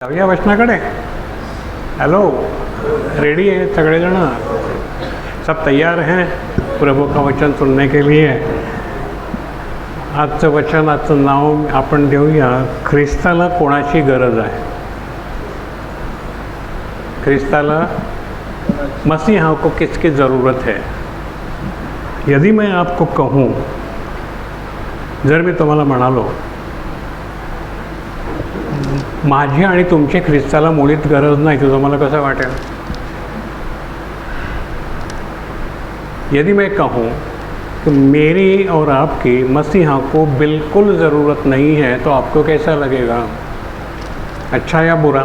जाऊया वचनाकडे. Hello, ready है सगळेजण? सब तैयार हैं प्रभु का वचन सुनने के लिए? आजचं वचन, आजचं नाव आपण देऊया, ख्रिस्ताला कोणाची गरज आहे. ख्रिस्ताला, मसीहा को किसकी ज़रूरत है. यदि मैं आपको कहूँ, जर मी तुम्हाला म्हणालो माझी आणि तुमची ख्रिस्ताला मुळीच गरज नाही, तर तुम्हाला कसं वाटेल? यदि मैं कहूँ कि मेरी और आपकी मसीहा को बिल्कुल ज़रूरत नहीं है, तो आपको कैसा लगेगा? अच्छा या बुरा?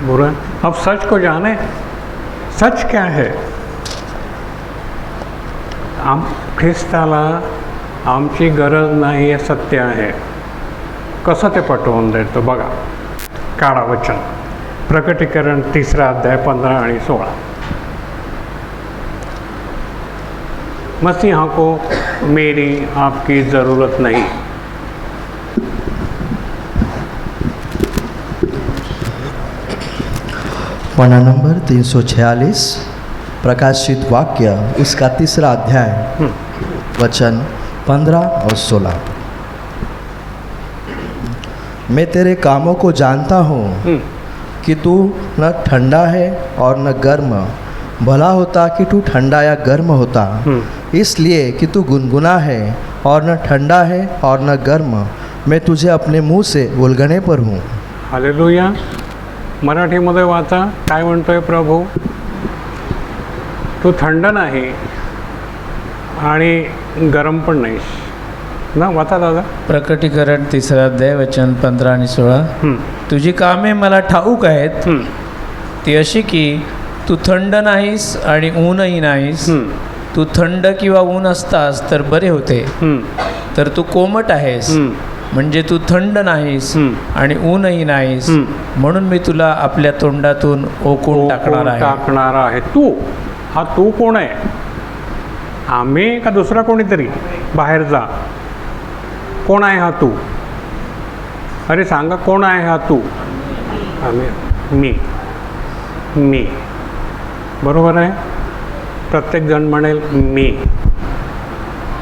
बुरा. अब सच को जाने. सच क्या है? ख्रिस्ताला आमची गरज नाही हे सत्य आहे. कसं ते पटवून देतो बघा. काढा वचन, प्रकटीकरण 3 अध्याय 15 आणि 16. मसीहा को मेरी आपकी ज़रूरत नहीं. पन्ना नंबर 346, प्रकाशित वाक्य उसका 3 अध्याय, वचन 15 और 16. मैं तेरे कामों को जानता हूँ कि तू न ठंडा है और न गर्म. भला होता कि तू ठंडा या गर्म होता. इसलिए कि तू गुनगुना है और न ठंडा है और न गर्म, मैं तुझे अपने मुंह से उलगणे पर हूँ. हालेलुया. मराठीमध्ये वाचा, काय म्हणतोय प्रभू? तू थंड नाही आणि गरम पण नाहीस ना. वाचा दादा. प्रकटीकरण 3 अध्याय, वचन 15 आणि 16. तुझी कामे मला ठाऊक आहेत. ती अशी की तू थंड नाहीस आणि ऊनही नाहीस. तू थंड किंवा ऊन असतास तर बरे होते. तर तू कोमट आहेस, म्हणजे तू थंड नाहीस आणि ऊनही नाहीस, म्हणून मी तुला आपल्या तोंडातून ओकून टाकणार आहे. तू, हा तू कोण आहे? आम्ही का दुसरा कोणीतरी? बाहेर जा. कोण आहे हा तू? अरे सांगा, कोण आहे हा तू? आम्ही, मी. बरोबर आहे. प्रत्येकजण म्हणेल मी.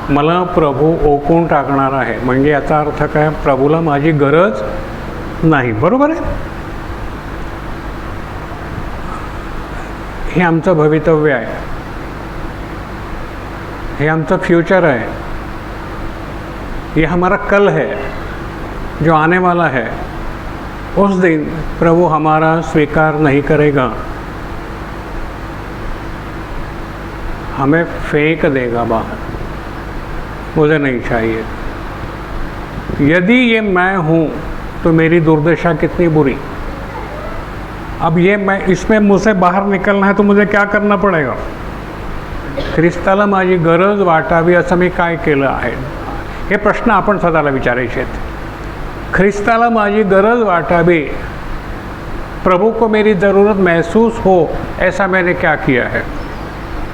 मला प्रभू ओकून टाकणार आहे, म्हणजे याचा अर्थ काय? प्रभूला माझी गरज नाही. बरोबर आहे. हे आमचं भवितव्य आहे, हे आमचं फ्यूचर है. ये हमारा कल है जो आने वाला है. उस दिन प्रभु हमारा स्वीकार नहीं करेगा, हमें फेंक देगा बाहर. मुझे नहीं चाहिए. यदि ये मैं हूँ तो मेरी दुर्दशा कितनी बुरी. अब ये मैं, इसमें मुझसे बाहर निकलना है तो मुझे क्या करना पड़ेगा? ख्रिस्ताला माझी गरज वाटावी असं मी काय केलं आहे? हे प्रश्न आपण स्वतःला विचारायचे आहेत. ख्रिस्ताला माझी गरज वाटावी, प्रभु को मेरी ज़रूरत महसूस हो, ऐसा मैंने क्या किया है?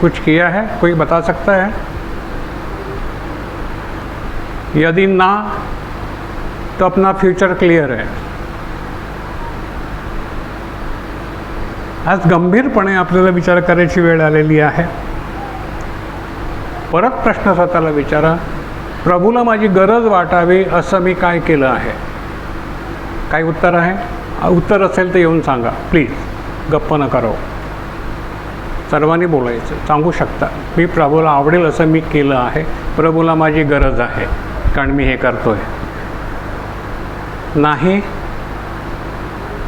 कुछ किया है? कोई बता सकता है? यदि ना, तो अपना फ्यूचर क्लियर है. आज गंभीरपणे आपल्याला विचार करायची वेळ आलेली आहे. परत प्रश्न स्वतःला विचारा, प्रभूला माझी गरज वाटावी असं मी काय केलं आहे? काय उत्तर आहे? उत्तर असेल तर येऊन सांगा प्लीज. गप्प नका राहू. सर्वांनी बोलायचं, सांगू शकता. मी प्रभूला आवडेल असं मी केलं आहे, प्रभूला माझी गरज आहे कारण मी हे करतोय. नाही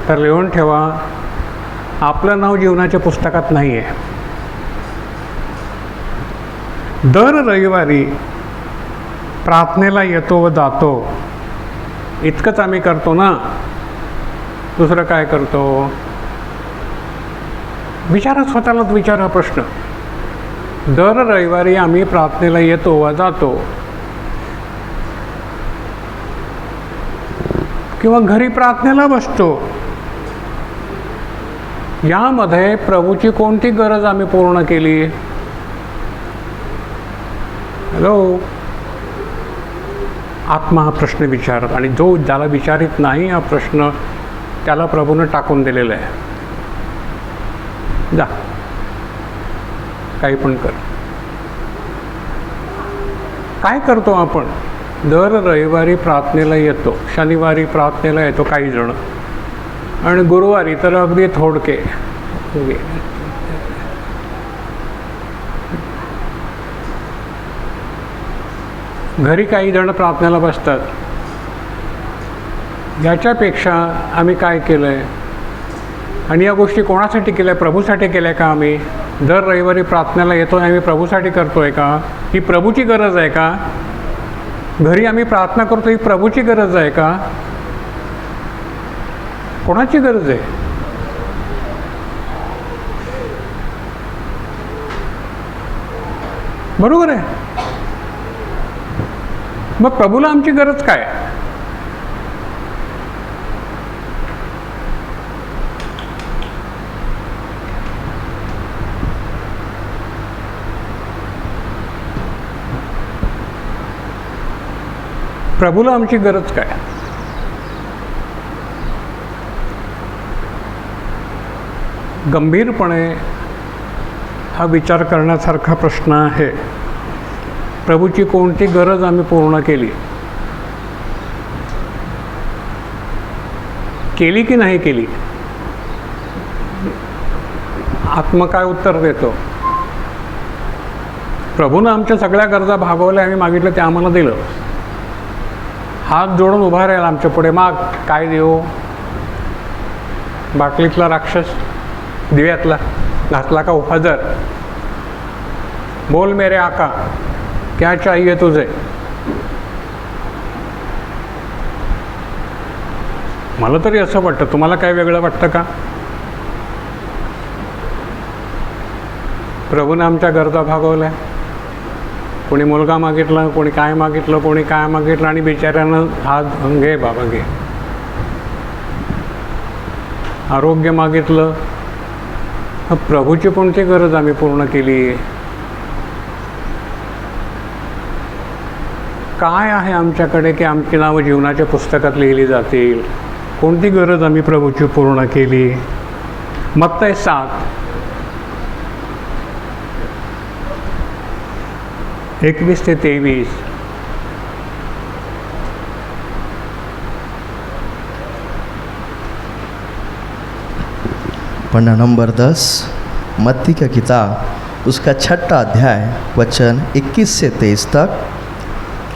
तर लिहून ठेवा, आपलं नाव जीवनाच्या पुस्तकात नाही आहे. दर रविवारी प्रार्थनेला येतो व जातो, इतकंच आम्ही करतो ना. दुसरं काय करतो? विचारा, स्वतःलाच विचारा प्रश्न. दर रविवारी आम्ही प्रार्थनेला येतो व जातो, किंवा घरी प्रार्थनेला बसतो. यामध्ये प्रभूची कोणती गरज आम्ही पूर्ण केली? हॅलो, आत्मा हा प्रश्न विचारत, आणि जो ज्याला विचारित नाही हा प्रश्न, त्याला प्रभूनं टाकून दिलेलं आहे. जा, काही पण कर. काय करतो आपण? दर रविवारी प्रार्थनेला येतो, शनिवारी प्रार्थनेला येतो काही जण, आणि गुरुवारी तर अगदी थोडके. घरी काही जण प्रार्थनेला बसतात. याच्यापेक्षा आम्ही काय केलं आहे, आणि या गोष्टी कोणासाठी केल्या? प्रभूसाठी केल्या का? आम्ही दर रविवारी प्रार्थनेला येतो आम्ही प्रभूसाठी करतो आहे का? ही प्रभूची गरज आहे का? घरी आम्ही प्रार्थना करतो, ही प्रभूची गरज आहे का? कोणाची गरज आहे? बरोबर आहे. मग प्रभूला आमची गरज काय? प्रभूला आमची गरज काय? गंभीरपणे हा विचार करण्यासारखा प्रश्न आहे. प्रभूची कोणती गरज आम्ही पूर्ण केली की नाही केली? आत्मा काय उत्तर देतो? प्रभूनं आमच्या सगळ्या गरजा भागवल्या, आम्ही मागितलं ते आम्हाला दिलं. हात जोडून उभा राहील आमच्या पुढे, माग काय देऊ? बाटलीतला राक्षस दिव्यातला घातला का हजर? बोल मेरे आका, क्या चाहिए तुझे? मला तरी असं वाटतं. तुम्हाला काय वेगळं वाटतं का? प्रभूने आमच्या गरजा भागवल्या. कोणी मुलगा मागितला, कोणी काय मागितलं, कोणी काय मागितलं, आणि बिचाऱ्यानं हात घे बाबा घे. आरोग्य मागितलं. प्रभूची कोणती गरज आम्ही पूर्ण केली? काय आहे आमच्याकडे की आमची नावं जीवनाच्या पुस्तकात लिहिली जातील? कोणती गरज आम्ही प्रभूची पूर्ण केली? मत्तई 7:21-23. पन्ना नंबर 10, मत्ती का किताब, उसका 6वां अध्याय, वचन 21 से 23 तक.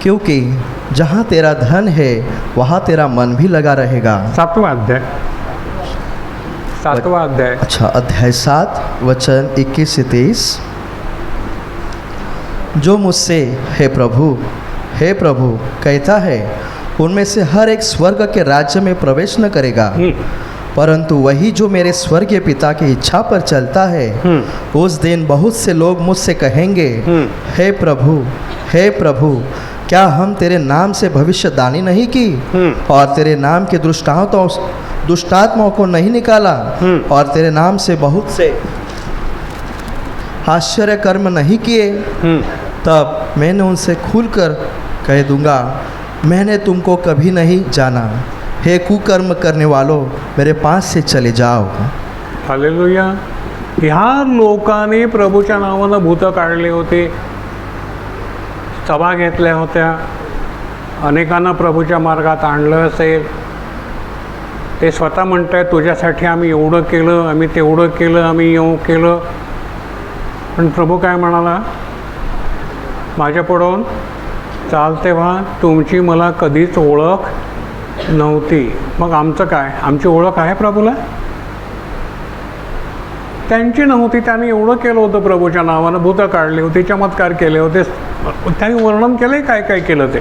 क्योंकि जहाँ तेरा धन है वहाँ तेरा मन भी लगा रहेगा. 7वां अध्याय. अच्छा, अध्याय 7 वचन 21 से 23. जो मुझसे हे प्रभु कहता है, उनमें से हर एक स्वर्ग के राज्य में प्रवेश न करेगा, परंतु वही जो मेरे स्वर्गीय पिता की इच्छा पर चलता है. उस दिन बहुत से लोग मुझसे कहेंगे, हे प्रभु, क्या हम तेरे नाम से भविष्यवाणी नहीं की, और तेरे नाम के दुष्टात्माओं को नहीं निकाला, और तेरे नाम से बहुत से आश्चर्य कर्म नहीं किए? तब मैंने उनसे खुलकर कह दूंगा, मैंने तुमको कभी नहीं जाना. हे कुकर्म करने वालों, मेरे पास से चले जाओ. हालेलुया. ह्या लोकांनी प्रभूच्या नावानं भूतं काढले होते, सभा घेतल्या होत्या, अनेकांना प्रभूच्या मार्गात आणलं असेल. ते स्वतः म्हणत आहेत, तुझ्यासाठी आम्ही एवढं केलं, आम्ही तेवढं केलं, आम्ही येऊ केलं. पण प्रभू काय म्हणाला? माझ्या पुढून चाल तेव्हा तुमची मला कधीच ओळख नव्हती. मग आमचं काय? आमची ओळख आहे प्रभूला? त्यांची नव्हती. त्यांनी एवढं केलं होतं प्रभूच्या नावानं, भूतं काढली होती, चमत्कार केले होते, त्यांनी वर्णन केलं काय काय केलं ते.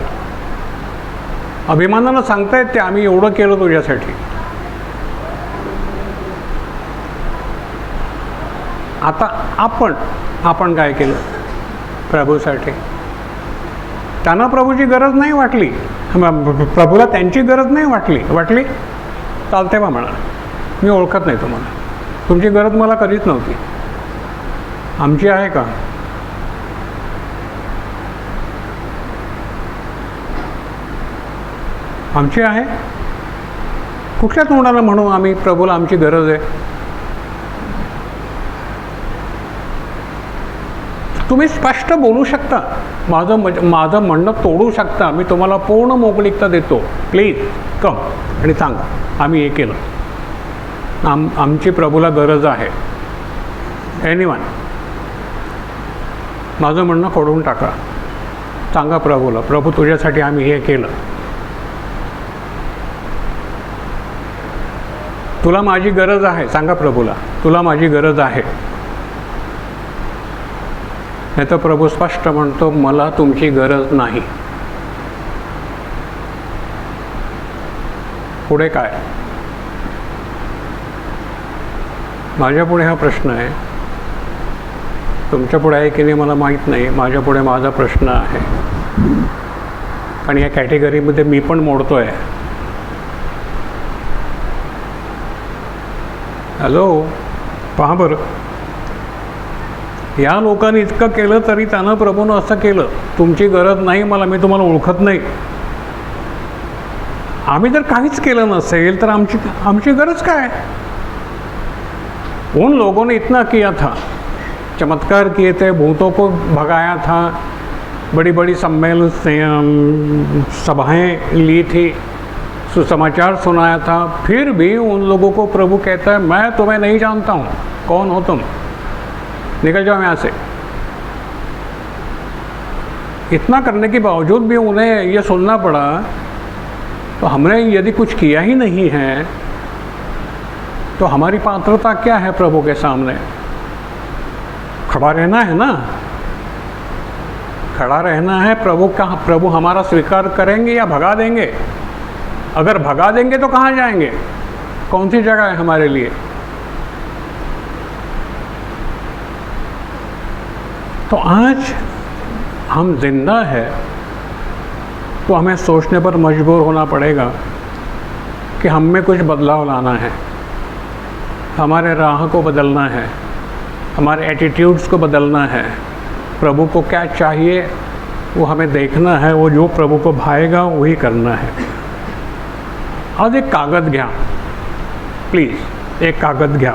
अभिमानानं सांगतायत ते, आम्ही एवढं केलं तुझ्यासाठी. आता आपण काय केलं प्रभूसाठी? त्यांना प्रभूची गरज नाही वाटली, प्रभूला त्यांची गरज नाही वाटली. चालते बा म्हणा, मी ओळखत नाही तुम्हाला, तुमची गरज मला कधीच नव्हती. आमची आहे का? आमची आहे. कुठल्या तोंडाला म्हणू आम्ही प्रभूला आमची गरज आहे? तुम्ही स्पष्ट बोलू शकता, माझं म्हणणं तोडू शकता, मी तुम्हाला पूर्ण मोकळीकता देतो. प्लीज कम आणि सांगा आम्ही हे केलं, आमची प्रभूला गरज आहे. एनीवन, माझं म्हणणं खोडून टाका, सांगा प्रभूला, प्रभू तुझ्यासाठी आम्ही हे केलं. तुला माझी गरज आहे, सांगा प्रभूला तुला माझी गरज आहे. नाही तर प्रभू स्पष्ट म्हणतो मला तुमची गरज नाही. पुढे काय? माझ्या पुढे हा प्रश्न आहे, तुमच्या पुढे आहे की नाही मला माहीत नाही. माझ्या पुढे माझा प्रश्न आहे आणि या कॅटेगरीमध्ये मी पण मोडतो आहे. हॅलो, पहा बरं, या लोकांनी इतकं केलं तरी त्यानं प्रभूनं असं केलं, तुमची गरज नाही मला, मी तुम्हाला ओळखत नाही. आम्ही जर काहीच केलं नसेल तर आमची गरज काय? उन लोगों ने इतना किया था, चमत्कार किए थे, भूतों को भगाया था, बड़ी बड़ी सम्मेलन सभाएं ली थी, सुसमाचार सुनाया था, फिर भी उन लोगों को प्रभु कहता है मैं तुम्हें नहीं जानता हूँ, कौन हो तुम, निकल जाओ यहाँ से. इतना करने के बावजूद भी उन्हें ये सुनना पड़ा. तो हमने यदि कुछ किया ही नहीं है तो हमारी पात्रता क्या है प्रभु के सामने? खड़ा रहना है ना, खड़ा रहना है. प्रभु हमारा स्वीकार करेंगे या भगा देंगे? अगर भगा देंगे तो कहाँ जाएंगे? कौन सी जगह है हमारे लिए? तो आज हम जिंदा है तो हमें सोचने पर मजबूर होना पड़ेगा कि हम में कुछ बदलाव लाना है, हमारे राह को बदलना है, हमारे एटीट्यूड्स को बदलना है. प्रभु को क्या चाहिए वो हमें देखना है, वो जो प्रभु को भाएगा वही करना है. आज एक कागद घ्या, प्लीज एक कागद घ्या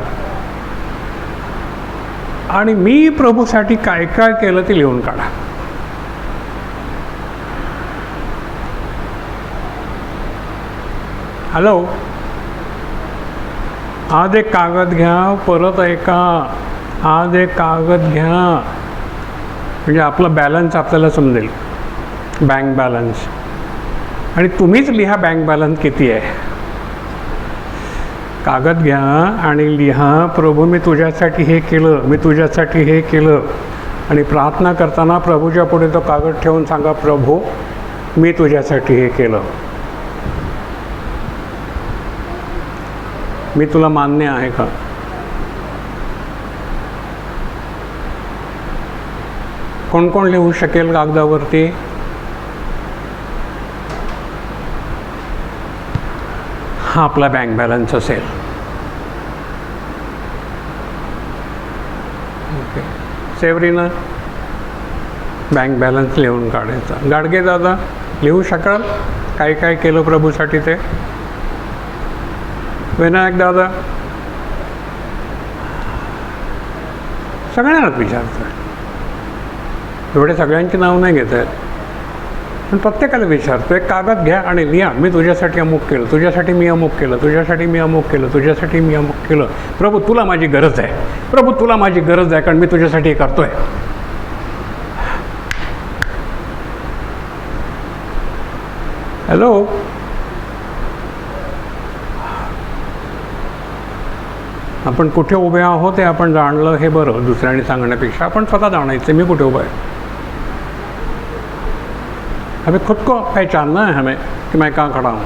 आणि मी प्रभूसाठी काय काय केलं ते लिहून काढा. हॅलो, आज एक कागद घ्या, परत ऐका, आज एक कागद घ्या, म्हणजे आपला बॅलन्स आपल्याला समजेल, बँक बॅलन्स. आणि तुम्हीच लिहा बँक बॅलन्स किती आहे. कागद घ्या आणि लिहा प्रभू मी तुझ्यासाठी हे केलं, मी तुझ्यासाठी हे केलं. आणि प्रार्थना करताना प्रभूच्या पुढे तो कागद ठेवून सांगा प्रभू मी तुझ्यासाठी हे केलं, मी तुला मान्य आहे का? कोण कोण लिहू शकेल कागदावरती? हा आपला बँक बॅलन्स असेल. ओके, सेवरीनं बँक बॅलन्स लिहून काढायचा. गाडगे दादा लिहू शकाल काय काय केलं प्रभूसाठी ते? विनायक दादा, सगळ्यांनाच विचारतं, एवढे सगळ्यांची नाव नाही घेत आहेत, पण प्रत्येकाला विचारतो. एक कागद घ्या आणि लिहा मी तुझ्यासाठी अमुक केलं, तुझ्यासाठी मी अमुक केलं, तुझ्यासाठी मी अमुक केलं, तुझ्यासाठी मी अमुक केलं. प्रभू तुला माझी गरज आहे, प्रभू तुला माझी गरज आहे, कारण मी तुझ्यासाठी हे करतोय. हॅलो, आपण कुठे उभे आहोत हे आपण जाणलं हे बरं, दुसऱ्याने सांगण्यापेक्षा आपण स्वतः जाणायचं मी कुठे उभा आहे. हमें खुद को पहचानना है हमें कि मैं कहाँ खड़ा हूँ,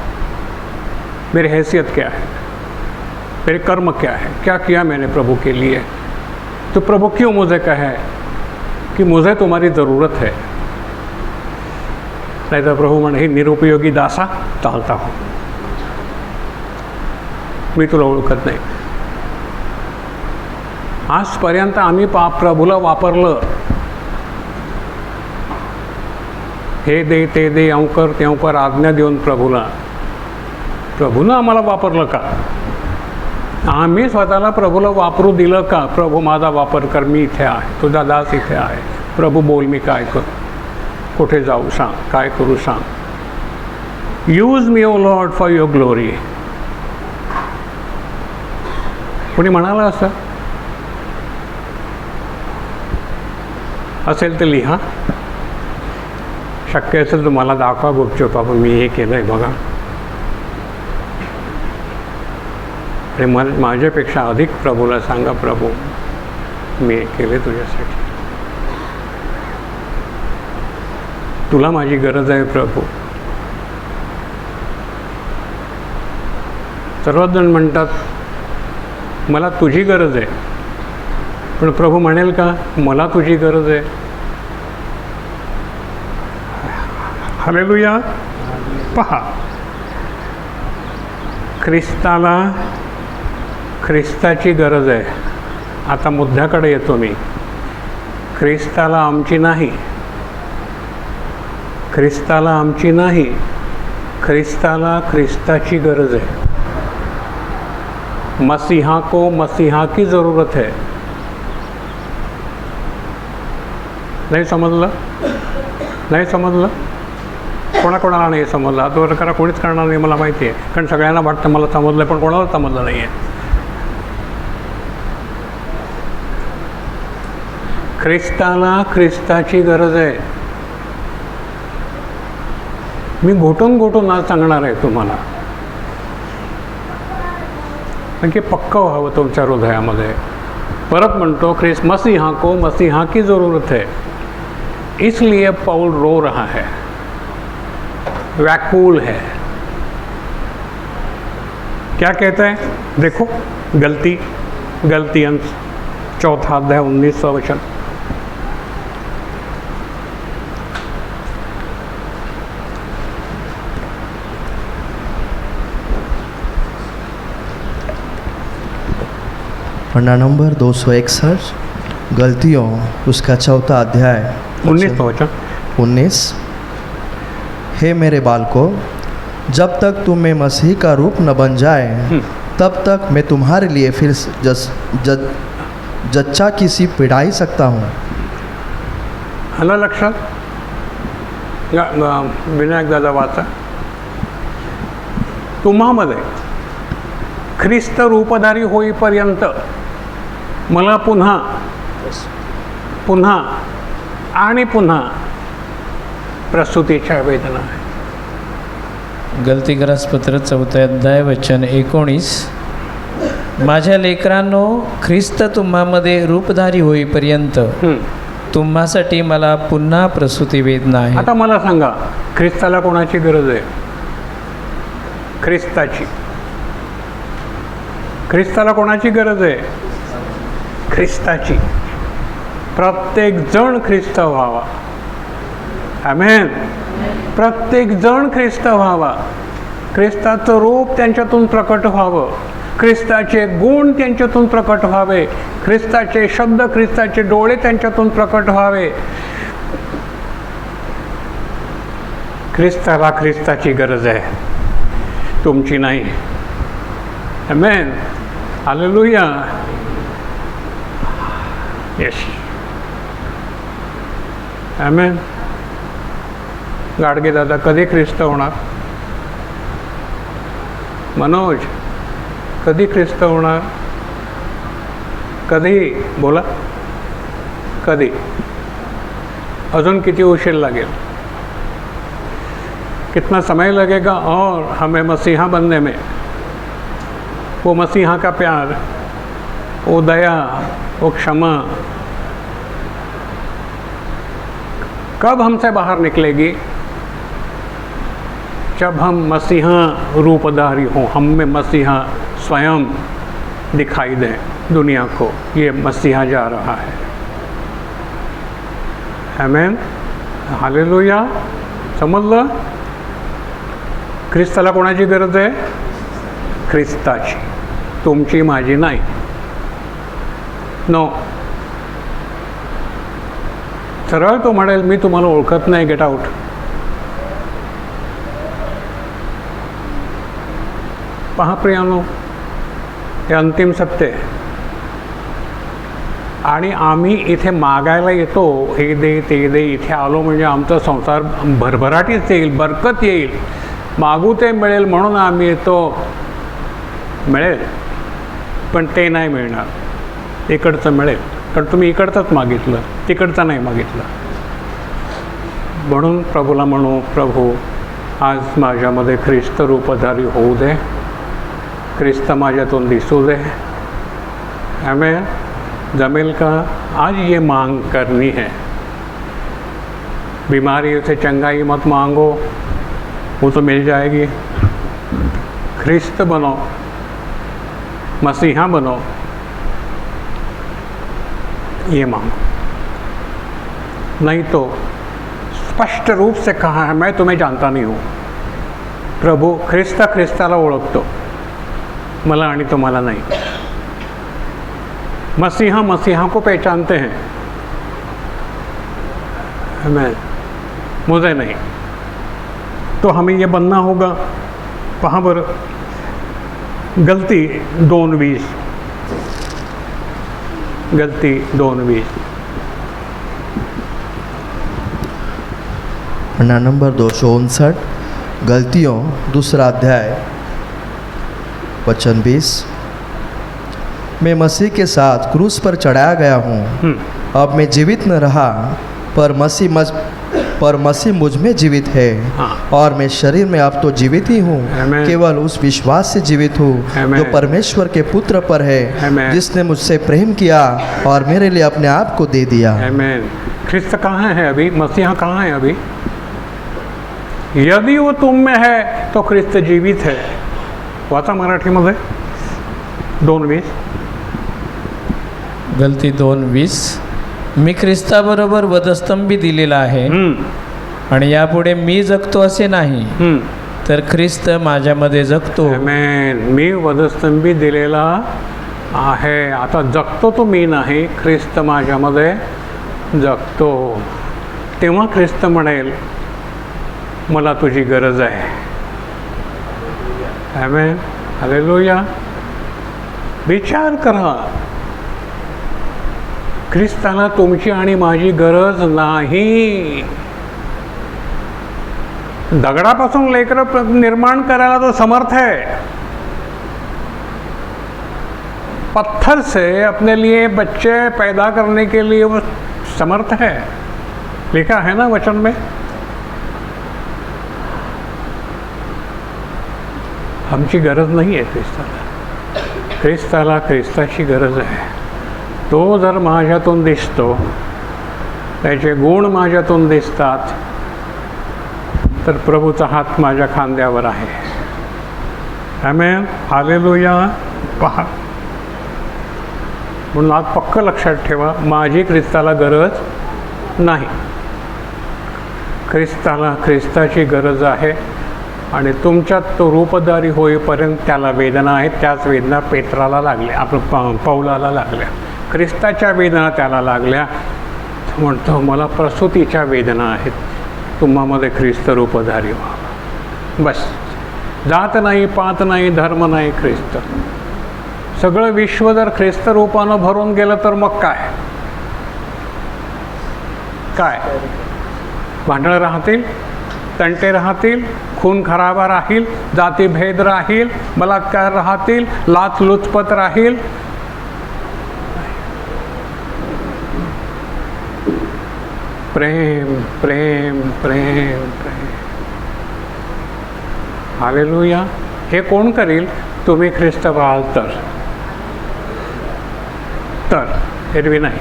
मेरी हैसियत क्या है, मेरे कर्म क्या है, क्या किया मैंने प्रभु के लिए. तो प्रभु क्यों मुझे कहे कि मुझे तुम्हारी ज़रूरत है. नहीं तो प्रभु म्हणे ही निरुपयोगी दासा चालता हो, मी तुला ओळखत नाही. आजपर्यंत आम्ही प्रभूला वापरलं, हे दे ते दे, अवकर ते अवकर आज्ञा देऊन प्रभूला. प्रभूनं आम्हाला वापरलं का? आम्ही स्वतःला प्रभूला वापरू दिलं का? प्रभू माझा वापर कर, मी इथे आहे, तुझा दास इथे आहे, प्रभू बोल मी काय करू, कुठे जाऊ सांग, काय करू सांग. Use me O lord for your glory. कोणी म्हणाला असं? असेल तर लिहा. शक्य असेल तर मला दाखवा गुपचूप, आपण मी हे केलं आहे बघा. आणि माझ्यापेक्षा अधिक प्रभूला सांगा, प्रभू मी हे केले तुझ्यासाठी, तुला माझी गरज आहे प्रभू. सर्वच जण म्हणतात मला तुझी गरज आहे, पण प्रभू म्हणेल का मला तुझी गरज आहे? हालेलुया. पहा, ख्रिस्ताची गरज आहे. आता मुद्द्याकडे येतो मी. ख्रिस्ताला आमची नाही, ख्रिस्ताला ख्रिस्ताची गरज आहे. मसीहा को मसीहा की ज़रूरत है. नाही समजलं? कोणाकोणाला नाही समजलं? आता वर करा, कोणीच करणार नाही मला माहिती आहे, कारण सगळ्यांना वाटतं मला समजलं, पण कोणाला समजलं नाही आहे. ख्रिस्ताला ख्रिस्ताची गरज आहे. मी घोटून आज सांगणार आहे तुम्हाला, कारण की पक्कं व्हावं तुमच्या हृदयामध्ये. परत म्हणतो, मसीहा को मसीहा की ज़रूरत है, इसलिए पौल रो रहा है, व्याकुल है. क्या कहता है? देखो, गलतियाँ 4 अध्याय 19 वचन. पन्ना नंबर 261, गलतियों उसका 4 अध्याय 19 वचन. 19. हे मेरे बालकों, जब तक तुम में मसीह का रूप न बन जाए तब तक मैं तुम्हारे लिए फिर जच्चा की सी पिढ़ाई सकता हूँ. आलं लक्षात? विनायक दादा वाचा. तुम्हामध्ये ख्रिस्त रूपधारी होईपर्यंत मला पुन्हा आणि पुन्हा प्रसूतीच्या वेदना आहे. गलतीग्रस्तपत्र 4 अध्याय वचन 19. माझ्या लेकरांनो, ख्रिस्त तुम्हामध्ये रूपधारी होईपर्यंत तुम्हासाठी मला पुन्हा प्रसूती वेदना आहे. आता मला सांगा, ख्रिस्ताला कोणाची गरज आहे? ख्रिस्ताला कोणाची गरज आहे? ख्रिस्ताची. प्रत्येक जण ख्रिस्त व्हावा. आमेन. प्रत्येक जण ख्रिस्त व्हावा. ख्रिस्ताचं रूप त्यांच्यातून प्रकट व्हावं, ख्रिस्ताचे गुण त्यांच्यातून प्रकट व्हावे, ख्रिस्ताचे शब्द, ख्रिस्ताचे डोळे त्यांच्यातून प्रकट व्हावे. ख्रिस्ताला ख्रिस्ताची गरज आहे, तुमची नाही. आमेन. हालेलुया. येस. आमेन. गाडगे दादा कधी ख्रिस्त होणार? मनोज कधी ख्रिस्त होणार? कधी? बोला, कधी? अजून किती उशीर लागेल? कितना समय लगेगा? और हमें मसीहा बनने में, वो मसीहा का प्यार, वो दया, वो क्षमा कब हमसे बाहर निकलेगी? जब हम मसीहा रूपधारी हों, हम में मसीहा स्वयं दिखाई दें दुनिया को, ये मसीहा जा रहा है. आमेन. हालेलुया. समजलं? ख्रिस्ताला कोणाची गरज आहे? ख्रिस्ताची. तुमची, माझी नाही. नो. सरळ तो म्हणेल, मी तुम्हाला ओळखत नाही, गेट आउट. पहा प्रियानो, हे अंतिम सत्य आहे. आणि आम्ही इथे मागायला येतो, हे दे ते दे. इथे आलो म्हणजे आमचा संसार भरभराटीच येईल, बरकत येईल, मागू ते मिळेल म्हणून आम्ही येतो. मिळेल, पण ते नाही मिळणार. इकडचं मिळेल, कारण तुम्ही इकडचंच मागितलं, तिकडचं नाही मागितलं. म्हणून प्रभूला म्हणू, प्रभू आज माझ्यामध्ये ख्रिस्त रूपधारी होऊ दे, ख्रिस्त माझ्यातून दिसू दे. आमेन. जमेल का? आज ये मांग करनी है. बीमारियों से चंगाई मत मांगो, वो तो मिल जाएगी. ख्रिस्त बनो, मसीहा बनो, ये मांगो. नहीं तो स्पष्ट रूप से कहा है, मैं तुम्हें जानता नहीं हूँ. प्रभू ख्रिस्ताला ओळखतो, मला आणि तुम्हाला नाही. मसीहा को पहचानते हैं, मैं मुझे नहीं. तो हमें ये बनना होगा. वहाँ पर गलती 2:20, गलती 2:20. पन्ना नंबर 259, गलतियों 2 अध्याय, वचन 20. मैं मसीह के साथ क्रूस पर चढ़ाया गया हूँ. अब मैं जीवित न रहा, पर मसीह मुझ में जीवित है. और मैं शरीर में अब तो जीवित ही हूँ, केवल उस विश्वास से जीवित हूँ जो परमेश्वर के पुत्र पर है, जिसने मुझसे प्रेम किया और मेरे लिए अपने आप को दे दिया. आमेन. ख्रिस्त कहाँ है अभी? मसीहा कहाँ है अभी? यदि वो तुम में है तो ख्रिस्त जीवित है. वाचा मराठीमध्ये 2:20. गलती 2:20. मी ख्रिस्ताबरोबर वधस्तंभी दिलेला आहे, आणि यापुढे मी जगतो असे नाही, तर ख्रिस्त माझ्यामध्ये जगतो. आमेन. मी वधस्तंभी दिलेला आहे. आता जगतो तो मी नाही, ख्रिस्त माझ्यामध्ये जगतो. तेव्हा ख्रिस्त म्हणेल, मला तुझी गरज आहे. आमेन. हालेलुया. विचार करा, ख्रिस्ताला तुमची आणि माझी गरज नाही. दगडापासून लेकरं निर्माण करायला तो समर्थ है. पत्थर से अपने लिए बच्चे पैदा करने के लिए वो समर्थ है. लिखा है ना वचन में. आमची गरज नाही आहे ख्रिस्ताला. ख्रिस्ताला ख्रिस्ताची गरज आहे. तो जर माझ्यातून दिसतो, त्याचे गुण माझ्यातून दिसतात, तर प्रभूचा हात माझ्या खांद्यावर आहे. आमेन. हालेलुया. पहा, म्हणून आज पक्क लक्षात ठेवा, माझी ख्रिस्ताला गरज नाही. ख्रिस्ताला ख्रिस्ताची गरज आहे. आणि तुमच्यात तो रूपधारी होईपर्यंत त्याला वेदना आहेत. त्याच वेदना पेत्राला लागल्या, पौलाला लागल्या. ख्रिस्ताच्या वेदना त्याला लागल्या. म्हणतो, मला प्रसूतीच्या वेदना आहेत, तुम्हामध्ये ख्रिस्त रूपधारी व्हा. बस. जात नाही, पात नाही, धर्म नाही, ख्रिस्त. सगळं विश्व जर ख्रिस्त रूपानं भरून गेलं तर मग काय काय भांडणं राहतील, तंटे राहतील, खून खराबा राहील, जातीभेद राहील, बलात्कार राहतील, लाचलुचपत राहील. प्रेम प्रेम प्रेम प्रेम. हालेलुया. हे कोण करील? तुम्ही ख्रिस्त व्हाल तर एरवी नाही.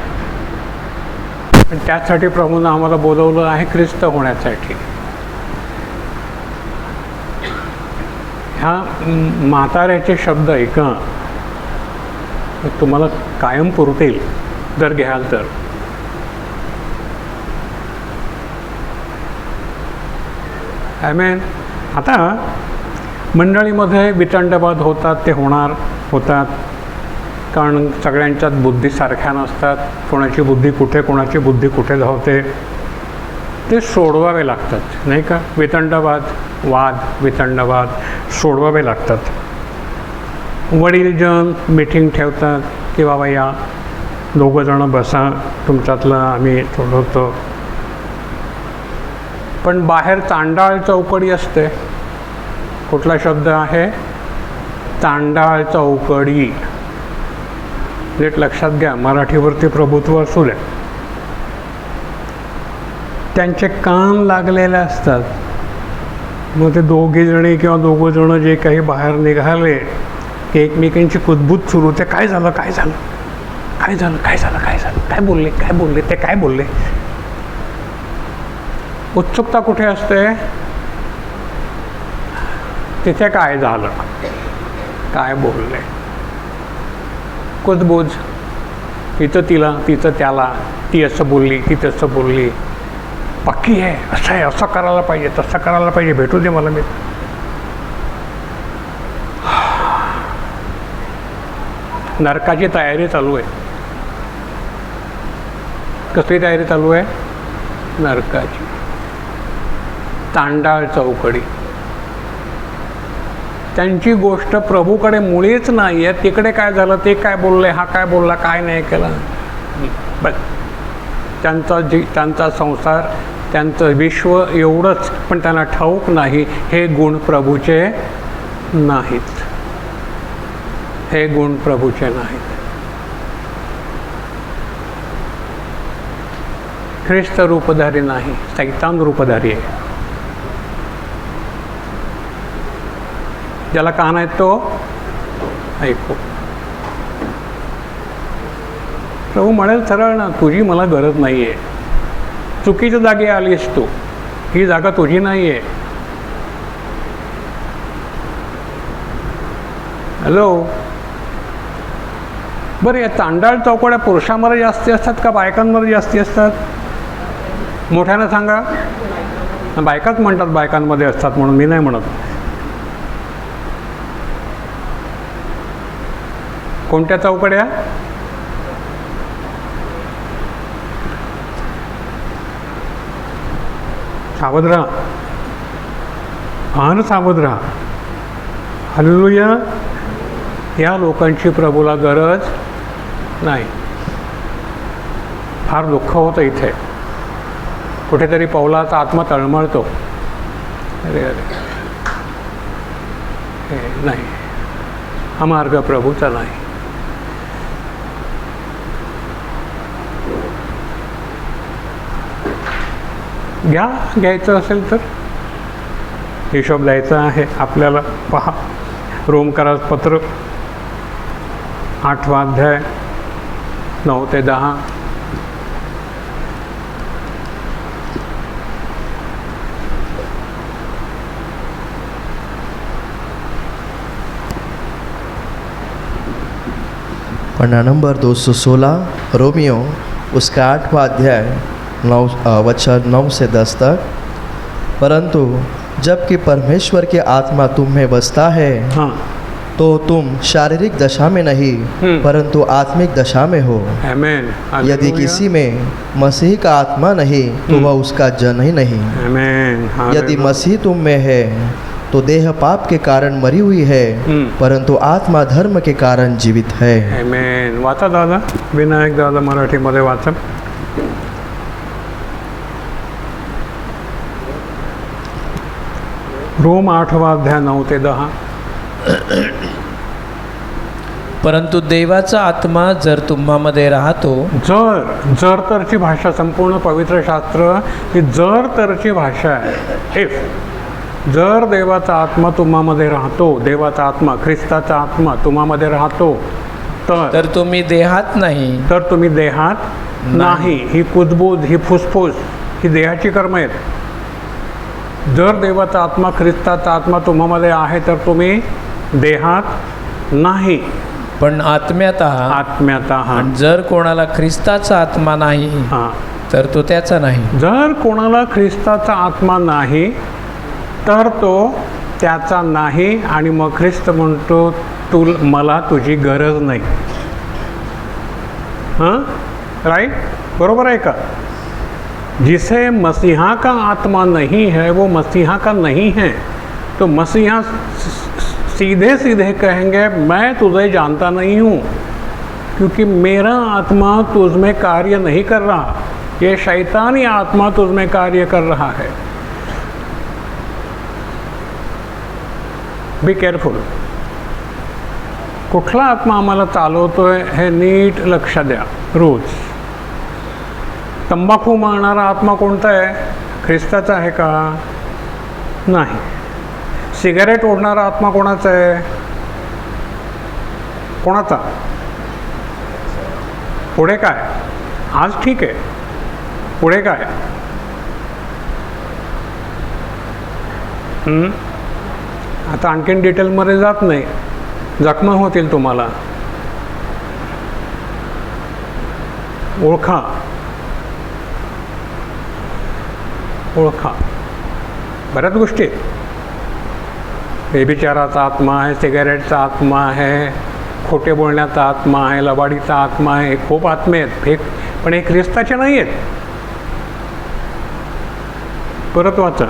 पण त्यासाठी प्रभूनं आम्हाला बोलवलं आहे ख्रिस्त होण्यासाठी. ह्या म्हाताऱ्याचे शब्द ऐका, तुम्हाला कायम पुरतील जर घ्याल तर. आमेन. आता मंडळीमध्ये वितंडवाद होतात, ते होतात कारण सगळ्यांच्यात बुद्धी सारख्या नसतात. कोणाची बुद्धी कुठे, कोणाची बुद्धी कुठे धावते, ते सोडवावे लागतात, नाही का? वितंडवाद, वाद, वितंडवाद सोडवावे लागतात. वडीलजन मीटिंग ठेवतात की बाबा या दोघंजणं बसा, तुमच्यातलं आम्ही थोडं. पण बाहेर तांडाळ चौकडी असते. कुठला शब्द आहे? तांडाळ चौकडी. नीट लक्षात घ्या, मराठीवरती प्रभुत्व असू द्या. त्यांचे कान लागलेले असतात. मग ते दोघेजणी किंवा दोघंजणं जे काही बाहेर निघाले की एकमेकांची कुजबूज सुरू होते. काय झालं, काय झालं, काय झालं, काय झालं, काय झालं, काय बोलले, काय बोलले, ते काय बोलले. उत्सुकता कुठे असते? तिथे काय झालं, काय बोलले. कुजबूज, इथं तिला, तिथं त्याला, ती असं बोलली, ती तसं बोलली. पक्की आहे, असं आहे, असं करायला पाहिजे, तसं करायला पाहिजे, भेटू दे मला. मी नरकाची तयारी चालू आहे. कसली तयारी चालू आहे? नरकाची. तांडाळ चौकडी. त्यांची गोष्ट प्रभूकडे मुळीच नाही आहे. तिकडे काय झालं, ते काय बोलले, हा काय बोलला, काय नाही केला. बस त्यांचा संसार, त्यांचं विश्व एवढंच. पण त्यांना ठाऊक नाही हे गुण प्रभूचे नाहीत. हे गुण प्रभूचे नाहीत. ख्रिस्त रूपधारी नाही, सैतान रूपधारी आहे. ज्याला कान आहेत तो ऐकू. प्रभू म्हणेल सरळ ना, तुझी मला गरज नाही आहे. चुकीच्या जागी आलीस तू, ही जागा तुझी नाही आहे. हॅलो. बरं, या तांडाळ चौकड्या पुरुषांमध्ये जास्ती असतात का बायकांमध्ये जास्ती असतात? मोठ्यानं सांगा. बायकाच म्हणतात बायकांमध्ये असतात म्हणून, मी नाही म्हणत. कोणत्या चौकड्या? सावध राहा, फार सावध राहा. हालेलुया. या लोकांची प्रभूला गरज नाही. फार दुःख होतं इथे. कुठेतरी पौलाचा आत्मा तळमळतो. अरे अरे, हे नाही, हा मार्ग प्रभूचा नाही. घ्यायचं असेल तर हिशोब द्यायचा आहे आपल्याला. पहा, रोमकरास पत्र 8वा अध्याय 9 ते 10. पन्ना नंबर 216 रोमियो उसका 8वां अध्याय 9 से 10 तक। परंतु जबकि परमेश्वर की आत्मा तुम में बसता है, हाँ, तो तुम शारीरिक दशा में नहीं परंतु आत्मिक दशा में हो। आमेन। यदि किसी में मसीह का आत्मा नहीं तो वह उसका जन ही नहीं। आमेन। यदि मसीह तुम में है तो देह पाप के कारण मरी हुई है परंतु आत्मा धर्म के कारण जीवित है। आमेन। वाचा दादा, विनायक दादा मराठीमध्ये वाचा। रोम 8वा अध्याय 9 ते 10। परंतु देवाचा आत्मा जर तुम्हामध्ये राहतो, जर तरची भाषा, संपूर्ण पवित्र शास्त्र ही जर तरची भाषा आहे। जर देवाचा आत्मा तुम्हामध्ये राहतो, देवाचा आत्मा, ख्रिस्ताचा आत्मा तुम्हामध्ये राहतो, तर तुम्ही देहात नाही, तर तुम्ही देहात नाही। ही कुजबूज, ही फुसफुस, ही देहाची कर्म आहेत। जर देवाचा आत्मा, ख्रिस्ताचा आत्मा तुम्हामध्ये आहे तर तुम्ही देहात नाही पण आत्म्यात आहात। आत्म्यात आहात। आणि जर कोणाला ख्रिस्ताचा आत्मा नाही तर तो त्याचा नाही। जर कोणाला ख्रिस्ताचा आत्मा नाही तर तो त्याचा नाही। आणि मग ख्रिस्त म्हणतो मला तुझी गरज नाही। हां, राइट, बरोबर आहे का? जिसे मसीहा का आत्मा नहीं है वो मसीहा का नहीं है। तो मसीहा सीधे सीधे कहेंगे मैं तुझे जानता नहीं हूँ, क्योंकि मेरा आत्मा तुझ में कार्य नहीं कर रहा, ये शैतानी आत्मा तुझ में कार्य कर रहा है। Be careful. कुठला आत्मा आम्हाला चालवतोय हे नीट लक्ष द्या रोज. तंबाखू मारणारा आत्मा कोणता आहे? ख्रिस्ताचा आहे का? नाही. सिगारेट ओढणारा आत्मा कोणाचा आहे? कोणाचा? पुढे काय? आज ठीक आहे, पुढे काय? आता आणखीन डिटेलमध्ये जात नाही, जखमा होतील तुम्हाला. ओळखा, ओळखा. बऱ्याच गोष्टी. बेबिचाराचा आत्मा आहे, सिगारेटचा आत्मा आहे, खोटे बोलण्याचा आत्मा आहे, लबाडीचा आत्मा आहे. खूप आत्मे आहेत फेक, पण हे ख्रिस्ताचे नाही आहेत. परत वाचा.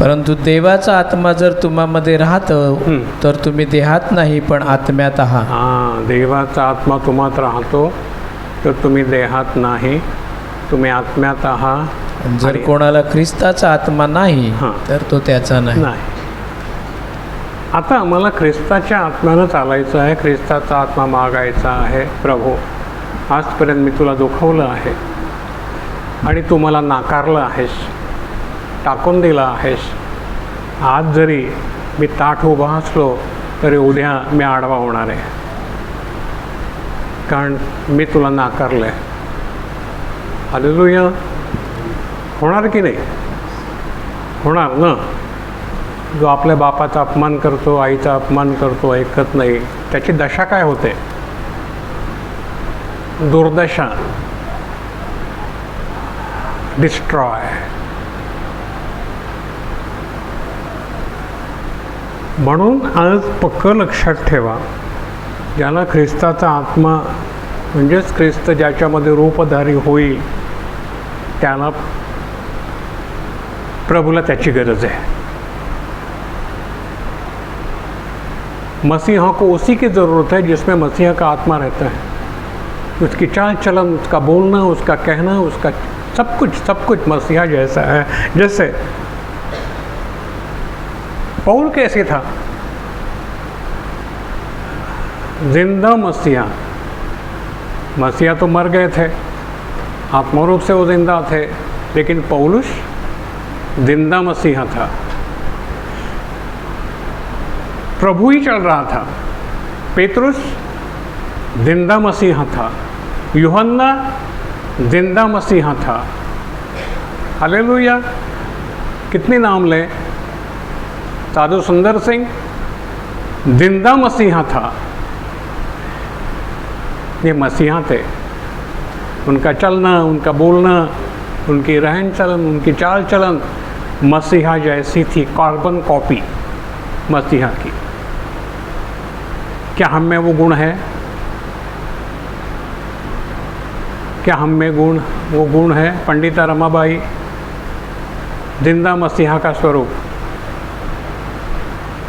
परंतु देवाचा आत्मा जर तुम्हामध्ये राहतं तर तुम्ही देहात नाही पण आत्म्यात आहात. हां, देवाचा आत्मा तुम्हात राहतो तर तुम्ही देहात नाही, तुम्ही आत्म्यात आहात. जर कोणाला ख्रिस्ताचा आत्मा नाही तर तो त्याचा नाही. आता आम्हाला ख्रिस्ताच्या आत्म्यानं चालायचं आहे, ख्रिस्ताचा आत्मा मागायचा आहे. प्रभू, आजपर्यंत मी तुला दुखवलं आहे आणि तू मला नाकारलं आहेस, टाकून दिला आहेस. आज जरी मी ताठ उभा असलो तरी उद्या मी आडवा होणार आहे, कारण मी तुला नाकारलं आहे. हालेलुया. होणार की नाही? होणार ना. जो आपल्या बापाचा अपमान करतो, आईचा अपमान करतो, ऐकत नाही, त्याची दशा काय होते? दुर्दशा, डिस्ट्रॉय. म्हणून आज पक्क लक्षात ठेवा, ज्याला ख्रिस्ताचा आत्मा म्हणजेच ख्रिस्त ज्याच्यामध्ये रूपधारी होईल त्याला, प्रभूला त्याची गरज है. मसीहा को उसी की ज़रूरत है जिसमें मसीहा का आत्मा रहता है. उसकी चाल चलन, उसका बोलना, उसका कहना, उसका सब कुछ मसीहा जैसा है. जैसे पौल कैसे था? जिंदा मसीहा. मसीहा तो मर गए थे, आत्मा रूप से वो जिंदा थे, लेकिन पौलुस जिंदा मसीहा था. प्रभु ही चल रहा था. पेतरुस जिंदा मसीहा था. यूहन्ना जिंदा मसीहा था. हालेलुया. कितने नाम लें? साधु सुंदर सिंह जिंदा मसीहा था. ये मसीहा थे. उनका चलना, उनका बोलना, उनकी रहन चलन, उनकी चाल चलन मसीहा जैसी थी, कार्बन कॉपी मसीहा की. क्या हम में वो गुण है? क्या हम में वो गुण है? पंडिता रमाबाई जिंदा मसीहा का स्वरूप.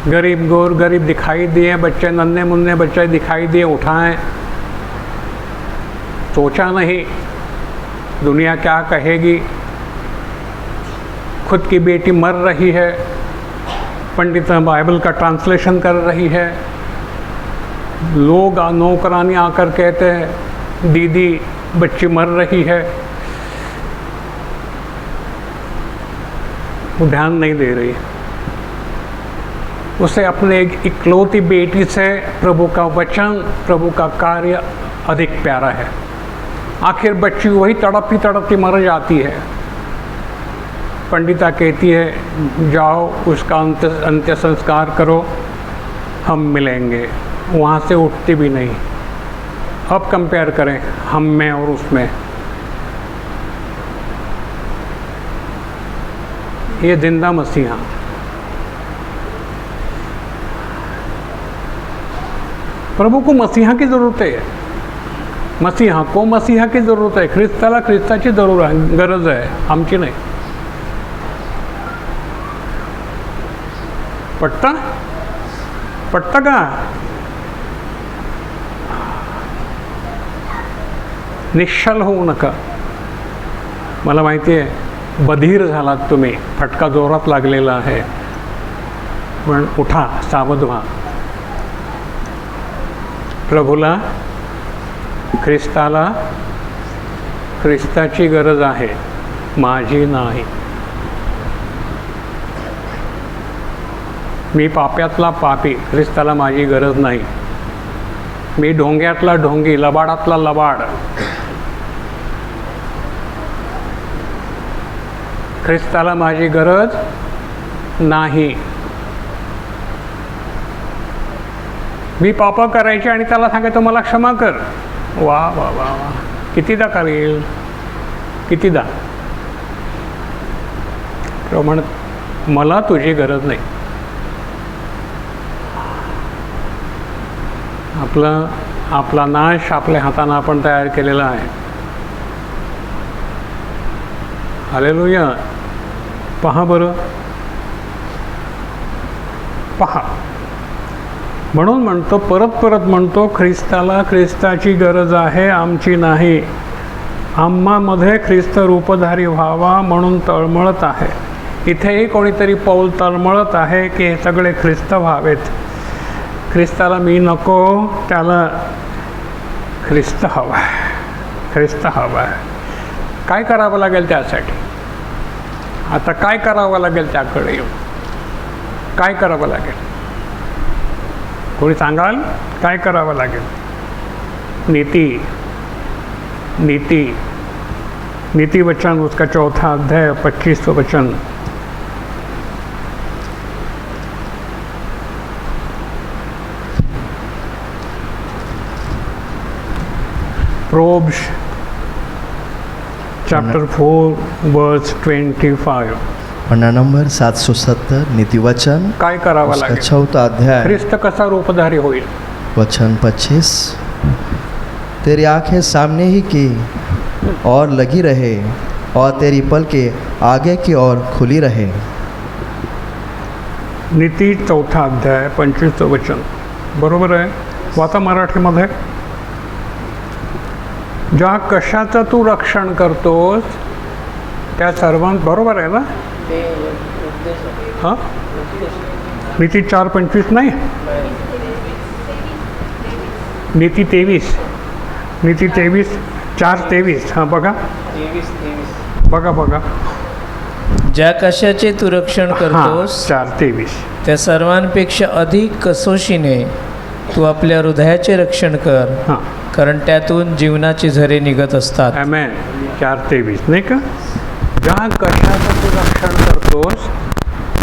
गरीब गोर गरीब दिखाई दिए, बच्चे नन्हे मुन्ने बच्चे दिखाई दिए, उठाएं. सोचा नहीं दुनिया क्या कहेगी. खुद की बेटी मर रही है, पंडिता बाइबल का ट्रांसलेशन कर रही है. लोग नौकरानी आकर कहते हैं दीदी बच्ची मर रही है. वो ध्यान नहीं दे रही. उसे अपने एक इकलौती बेटी से प्रभु का वचन, प्रभु का कार्य अधिक प्यारा है. आखिर बच्ची वही तड़पती मर जाती है. पंडिता कहती है जाओ उसका अंत्य संस्कार करो, हम मिलेंगे. वहाँ से उठती भी नहीं. अब कंपेयर करें हम में और उसमें. ये जिंदा मसीहा. प्रभू को मसीहा की ज़रूरत है. मसीहा को मसीहा की ज़रूरत आहे. ख्रिस्ताला ख्रिस्ताची गरज आहे, आमची नाही. पटतं का? निश्चल होऊ नका. मला माहिती आहे बधीर झालात तुम्ही, फटका जोरात लागलेला आहे, पण उठा, सावध व्हा. प्रभूला, ख्रिस्ताला, ख्रिस्ताची गरज आहे, माझी नाही. मी पाप्यातला पापी, ख्रिस्ताला माझी गरज नाही. मी ढोंग्यातला ढोंगी, लबाडातला लबाड, ख्रिस्ताला माझी गरज नाही. मी पाप करायचे आणि त्याला सांगायचं मला क्षमा कर. वा वा वा वा, कितीदा करेल, कितीदा. तो म्हणत मला तुझी गरज नाही. आपला नाश आपल्या हातानं आपण तयार केलेला आहे. हालेलुया. पहा बरं, पहा. म्हणून म्हणतो, परत म्हणतो, ख्रिस्ताला ख्रिस्ताची गरज आहे, आमची नाही. आम्हामध्ये ख्रिस्त रूपधारी व्हावा म्हणून तळमळत आहे. इथेही कोणीतरी पाऊल तळमळत आहे की हे सगळे ख्रिस्त व्हावेत. ख्रिस्ताला मी नको, त्याला ख्रिस्त हवा आहे, ख्रिस्त हवा आहे. काय करावं लागेल त्यासाठी? आता काय करावं लागेल? त्याकडे येऊन काय करावं लागेल? कोणी सांगाल काय करावं लागेल? नीति वचन, उसका 4 अध्याय 25 वचन. प्रोब्स चैप्टर 4 वर्स 25. पन्ना नंबर 770 नीतिवचन काय करावं उसका लागेल? 4 अध्याय ख्रिस्त कसा रूपधारी होईल? वचन 25. तेरी आंखें सामने ही की और लगी रहे और तेरी पलकें आगे की ओर खुली रहे. नीती 4 अध्याय 25 वचन. बरोबर आहे? वाचा मराठीमध्ये. ज्या कशाचं तू रक्षण करतोस त्या सर्वांत, बरोबर आहे ना? हां, नीती 4:25 नाही, नीती 23, नीती 23 4:23. हां, बघा बघा. ज्या कशाचे तू रक्षण करतोस 4:23. त्या सर्वांपेक्षा अधिक कसोशीने तू आपल्या हृदयाचे रक्षण कर, हां, कारण त्यातून जीवनाचे झरे निघत असतात. ॲमेन. 4:23 नाही का? ज्या कशाचं तू रक्षण करतोस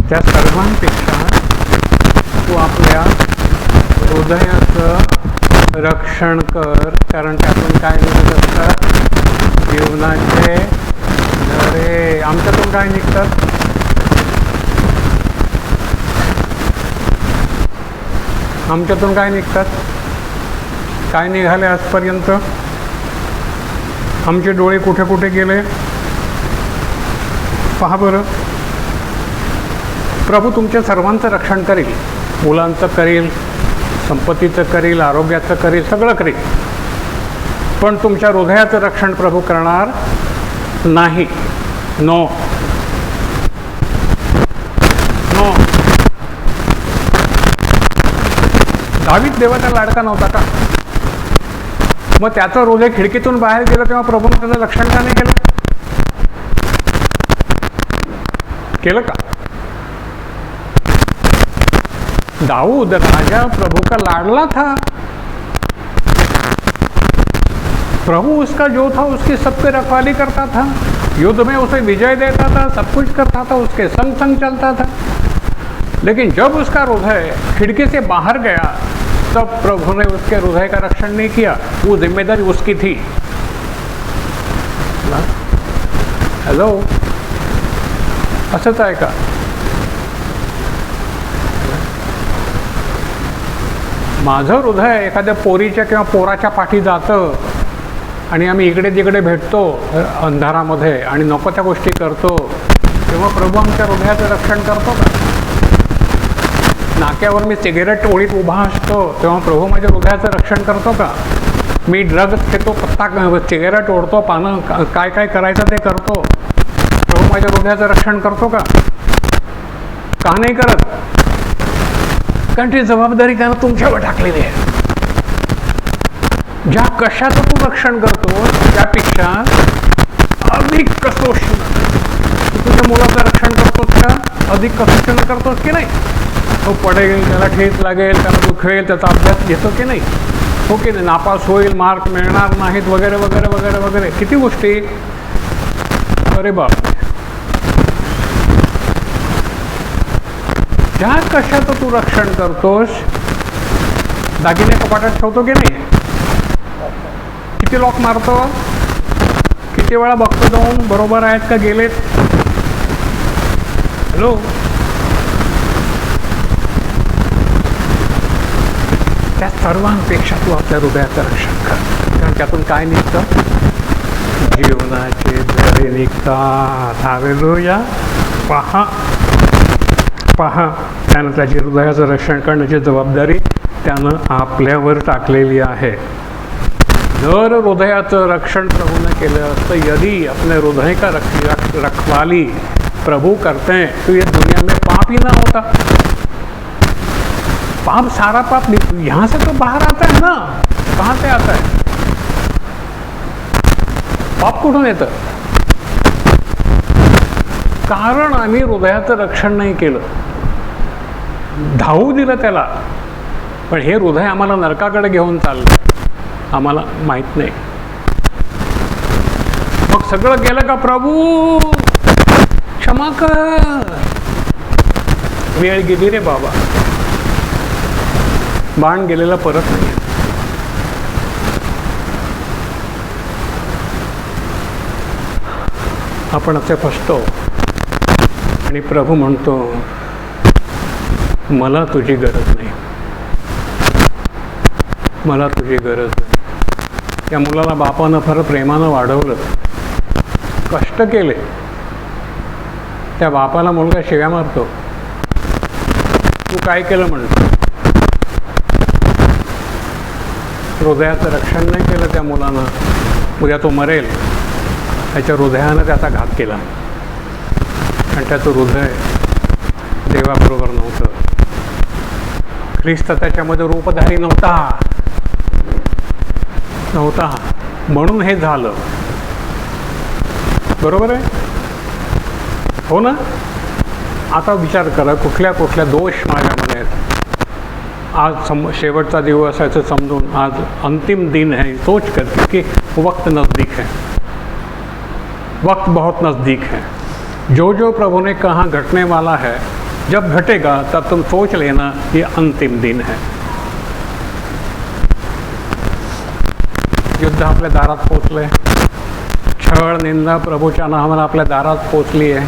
त्या सर्वांपेक्षा तू आपल्या हृदयाचं रक्षण कर, कारण त्यातून काय निघत असतात? जीवनाचे झरे. आमच्यातून काय निघतात? आमच्यातून काय निघतात? काय निघाले आजपर्यंत? आमचे डोळे कुठे कुठे गेले? पहा बरं. प्रभू तुमच्या सर्वांचं रक्षण करेल, मुलांचं करेल, संपत्तीचं करेल, आरोग्याचं करेल, सगळं करेल, पण तुमच्या हृदयाचं रक्षण प्रभू करणार नाही. No no. दावीद देवाचा लाडका नव्हता का? मग त्याचं हृदय खिडकीतून बाहेर गेलं तेव्हा प्रभूने त्याचं रक्षण का नाही केलं? केलं का? दाऊद राजा प्रभु का लाडला था. प्रभु उसका जो था उसकी सबकी रखवाली करता था, युद्ध में उसे विजय देता था, सब कुछ करता था, उसके संग संग चलता था. लेकिन जब उसका हृदय खिड़की से बाहर गया तब प्रभु ने उसके हृदय का रक्षण नहीं किया. वो जिम्मेदारी उसकी थी. हेलो, असंच आहे का? माझं हृदय एखाद्या पोरीच्या किंवा पोराच्या पाठी जातं आणि आम्ही इकडे तिकडे भेटतो अंधारामध्ये आणि नको त्या गोष्टी करतो, तेव्हा प्रभू आमच्या हृदयाचं रक्षण करतो का? नाक्यावर मी सिगरेट ओळीत उभा असतो तेव्हा प्रभू माझ्या हृदयाचं रक्षण करतो का? मी ड्रग्ज घेतो, पत्ता सिगरेट ओढतो, पानं काय काय करायचं ते करतो, प्रभू माझ्या हृदयाचं रक्षण करतो का? का नाही करत? कारण ती जबाबदारी त्यानं तुमच्यावर टाकलेली आहे. ज्या कशाचं तू रक्षण करतो त्यापेक्षा अधिक कसोशीनं तुझ्या मुलाचं रक्षण करतोस का? अधिक कसोशीनं करतोस की नाही? तो पडेल, त्याला ठेच लागेल, त्याला दुखेल, त्याचा अभ्यास घेतो की नाही? हो की नाही? नापास होईल, मार्क मिळणार नाहीत वगैरे वगैरे वगैरे वगैरे किती गोष्टी. अरे बाप, ज्या कशाचं तू रक्षण करतोस, दागिने कपाटात ठेवतो की नाही? किती लॉक मारतो? किती वेळा बघतो जाऊन बरोबर आहेत का गेलेत? हॅलो, त्या सर्वांपेक्षा तू आपल्या हृदयाचं रक्षण कर. कारण त्यातून काय निघतं? जीवनाचे झरे निघतात. हालेलुया. पहा पहा, त्यानं त्याची हृदयाचं रक्षण करण्याची जबाबदारी त्यानं आपल्यावर टाकलेली आहे. जर हृदयाचं रक्षण प्रभूने केलं असतं, यदि अपने हृदय का रखवाली प्रभु करते हैं तो ये दुनिया में पाप ही ना होता. पाप, सारा पाप यहाँ से तो बाहर आता है ना. कहाँ से आता है पाप? कुठून येतं? कारण आम्ही हृदयाचं रक्षण नाही केलं, धावू दिलं त्याला. पण हे हृदय आम्हाला नरकाकडे घेऊन चाललं, आम्हाला माहित नाही. मग सगळं गेलं का? प्रभू क्षमा कर, वेळ गेली रे बाबा, बाण गेलेला परत नाही. आपण असे फसतो आणि प्रभू म्हणतो मला तुझी गरज नाही, मला तुझी गरज नाही. त्या मुलाला बापानं फार प्रेमानं वाढवलं, कष्ट केले. त्या बापाला मुलगा शिव्या मारतो, तू काय केलं म्हणतो. हृदयाचं रक्षण नाही केलं त्या मुलानं, उद्या तो मरेल. त्याच्या हृदयानं त्याचा घात केला आणि त्याचं हृदय देवाबरोबर नव्हतं. ख्रिस्त त्याच्यामध्ये रूपधारी नव्हता, म्हणून हे झालं. बरोबर आहे हो ना? आता विचार करा, कुठल्या कुठल्या दोष माझ्यामध्ये आहेत. आज शेवटचा दिवस आहे समझून, आज अंतिम दिन है. सोच करके कि वक्त नज़दीक है, वक्त बहुत नज़दीक है. जो जो प्रभु ने कहा घटने वाला है, जब घटेगा तब तुम सोच लेना ये अंतिम दिन है. युद्ध आपल्या दारात पोचले, छळ निंदा प्रभूच्या नावानं आपल्या दारात पोचली आहे.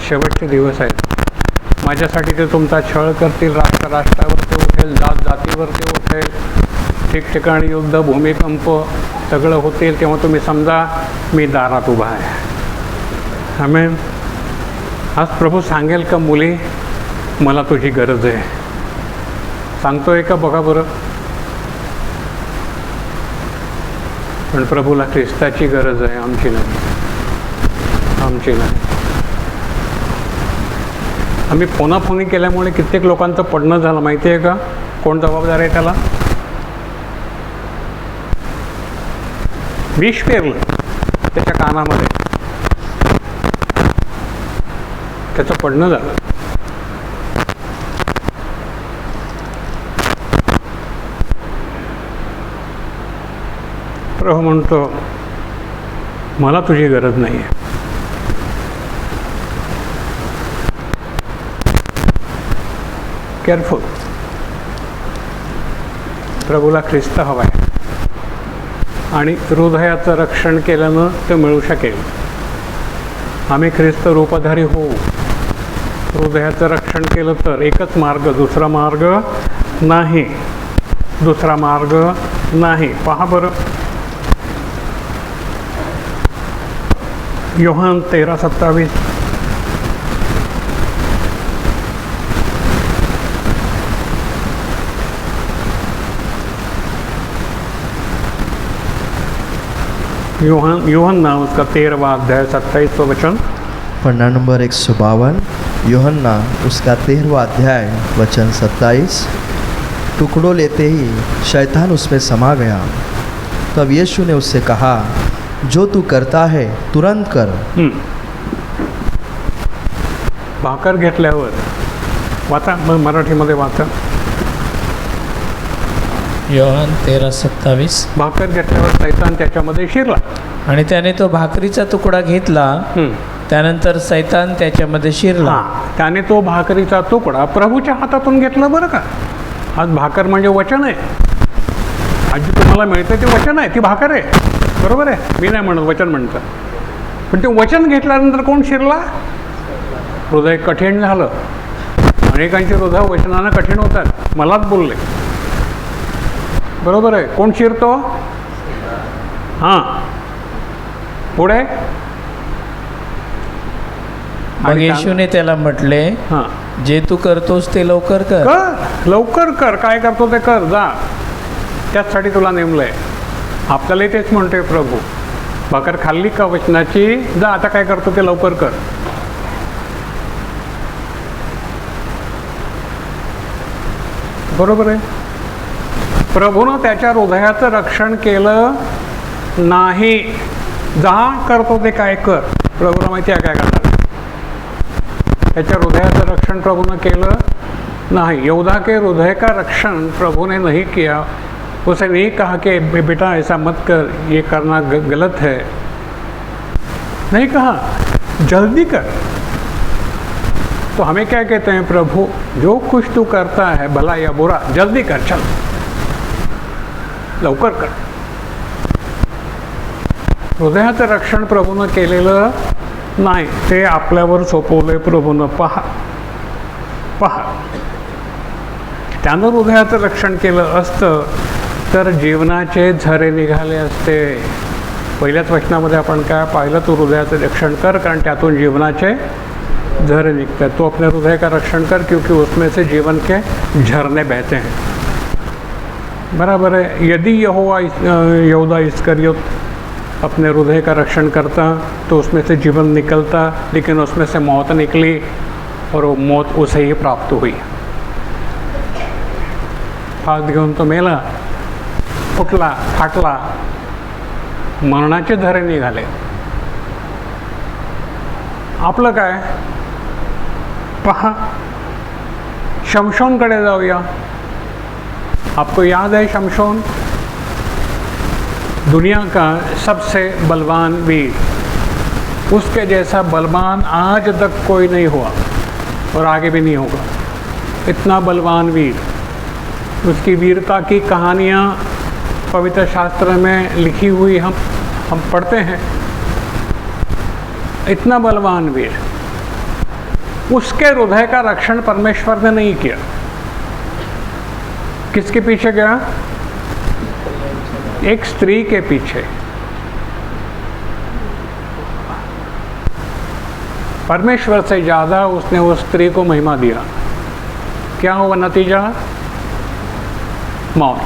शेवटचे दिवस आहेत. माझ्यासाठी ते तुमचा छळ करतील, राष्ट्रावरती उठेल, जातीवरती उठेल, ठिकठिकाणी युद्ध, भूमिकंप सगळं होतील. तेव्हा तुम्ही समजा मी दारात उभा आहे. आमेन. आज प्रभू सांगेल का मुली मला तुझी गरज आहे? सांगतोय का? बघा बरं. पण प्रभूला ख्रिस्ताची गरज आहे, आमची नाही, आमची नाही. आम्ही फोनाफोनी केल्यामुळे कित्येक लोकांचं पडणं झालं माहिती आहे का? कोण जबाबदार आहे त्याला? विष पेरलं त्याच्या कानामध्ये, त्याचं पडणं झालं. प्रभू म्हणतो मला तुझी गरज नाही आहे. केअरफुल. प्रभूला ख्रिस्त हवा आहे आणि हृदयाचं रक्षण केल्यानं ते मिळू शकेल. आम्ही ख्रिस्त रूपधारी होऊ, हृदयाचं रक्षण केलं तर. एकच मार्ग, दुसरा मार्ग नाही, दुसरा मार्ग नाही. पहा बरं, योहान 13:27. यूहन्ना उसका 13वां अध्याय 27वां वचन। पन्ना नंबर 152, यूहन्ना उसका 13वां अध्याय वचन 27। टुकड़ों लेते ही शैतान उसमें समा गया। तब यीशु ने उससे कहा, जो तू करता है तुरंत कर। भाकर घेतल्यावर वाचा, मराठीमध्ये वाचा। योहान 13:27. भाकर घेतल्यावर सैतान त्याच्यामध्ये शिरला। आणि त्याने तो भाकरीचा तुकडा घेतला, त्यानंतर सैतान त्याच्यामध्ये शिरला। त्याने तो भाकरीचा तुकडा प्रभूच्या हातातून घेतला बरं का। आज भाकर म्हणजे वचन आहे, आजी तुम्हाला मिळतं ते वचन आहे, ती भाकर आहे, बरोबर आहे, मी नाही म्हणत, वचन म्हणतं। पण ते वचन घेतल्यानंतर कोण शिरला? हृदय कठीण झालं। अनेकांचे हृदय वचनानं कठीण होतात, मलाच बोलले, बरोबर आहे। कोण शिरतो? हां, पुढे मग येशूने त्याला म्हटले, हां, जे तू करतोस ते लवकर कर। लवकर कर, काय करतो ते कर, जा, त्याचसाठी तुला नेमलंय। आपल्यालाही तेच म्हणतोय प्रभू, भाकर खाल्ली का वचनाची, जा आता काय करतो ते लवकर कर। बरोबर आहे। प्रभूनं त्याच्या हृदयाचं रक्षण केलं नाही, जा करतो ते काय कर। प्रभूला माहिती आहे काय करणार, त्याच्या हृदयाचं रक्षण प्रभूनं केलं नहीं। यहूदा के हृदय का रक्षण प्रभु ने नहीं किया। उसे नहीं कहा कि बेटा ऐसा मत कर, ये करना गलत है, नहीं कहा, जल्दी कर। तो हमें क्या कहते हैं प्रभु, जो कुछ तू करता है भला या बुरा, जल्दी कर, चल लवकर कर। हृदयाचं रक्षण प्रभूनं केलेलं नाही, ते आपल्यावर सोपवलंय प्रभूनं। पहा पहा, त्यानं हृदयाचं रक्षण केलं असतं तर जीवनाचे झरे निघाले असते। पहिल्याच वचनामध्ये आपण काय पाहिलं, तू हृदयाचं रक्षण कर, कारण त्यातून जीवनाचे झरे निकते हैं। तो अपने हृदय का रक्षण कर, क्योंकि उसमें से जीवन के झरने बहते हैं। बराबर है। यदि यहूदा इस्करियोत अपने हृदय का रक्षण करता तो उसमें से जीवन निकलता, लेकिन उसमें से मौत निकली और वो मौत उसे ही प्राप्त हुई। फास घेऊन तो मेला, फुटला, फाटला, मरणाचे झरे निघाले। आपलं काय, पहा शमशोनकडे जाऊया। आपको याद है शमशोन, दुनिया का सबसे बलवान वीर, उसके जैसा बलवान आज तक कोई नहीं हुआ और आगे भी नहीं होगा। इतना बलवान वीर, उसकी वीरता की कहानियाँ पवित्र शास्त्र में लिखी हुई हम पढ़ते हैं। इतना बलवान वीर, उसके हृदय का रक्षण परमेश्वर ने नहीं किया। किसके पीछे गया? एक स्त्री के पीछे। परमेश्वर से ज़्यादा उसने उस स्त्री को महिमा दिया। क्या हुआ नतीजा? मौत,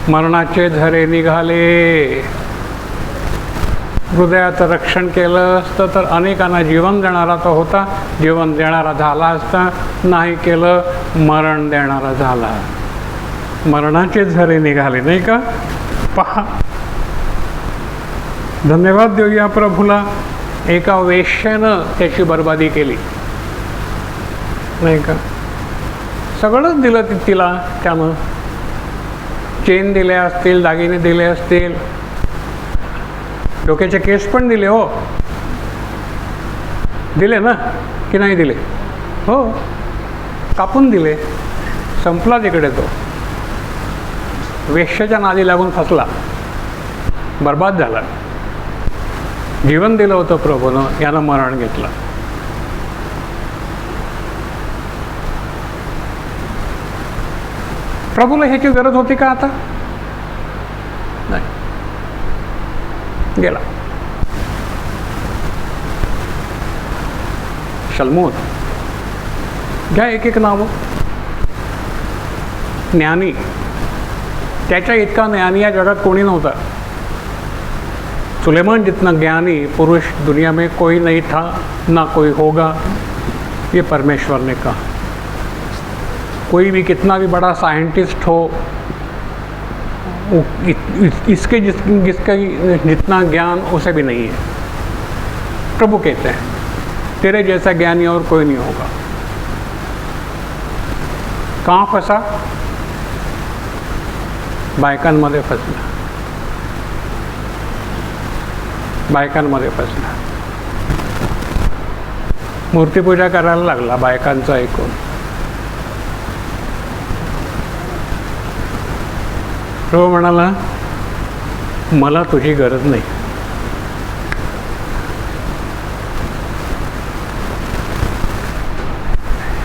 मरणाचे झरे निघाले। हृदयाचं रक्षण केलं असतं तर अनेकांना जीवन देणारा तो होता, जीवन देणारा झाला असता, नाही केलं मरण देणारा झाला। मरणाचे झरे निघाले, नाही का? पहा, धन्यवाद देऊया प्रभूला, एका वेश्येनं त्याची बर्बादी केली, नाही का? सगळंच दिलं तिला, त्यानं चेन दिले असतील, दागिने दिले असतील, डोक्याचे केस पण दिले, हो दिले ना की नाही दिले? हो, कापून दिले, संपला तिकडे तो। वेश्याच्या नादी लागून फसला, बर्बाद झाला। जीवन दिलं होतं प्रभूनं, यानं मरण घेतलं। प्रभूला ह्याची गरज होती का आता? नाही, गेला। शलमोत घ्या, एक एक नाव। ज्ञानी, त्याच्या इतका ज्ञानी या जगात कोणी नव्हता। सुलेमान जितना ज्ञानी पुरुष दुनिया में कोई नहीं था, ना कोई होगा, ये परमेश्वर ने कहा। कोई भी कितना भी बड़ा साइंटिस्ट हो, इसके जिसका जितना ज्ञान उसे भी नहीं है। प्रभु कहते हैं तेरे जैसा ज्ञानी और कोई नहीं होगा। कहाँ फंसा? बायकांमध्ये फसला, बायकांमध्ये फसला। मूर्तीपूजा करायला लागला बायकांचं ऐकून। प्रभू म्हणाला मला तुझी गरज नाही।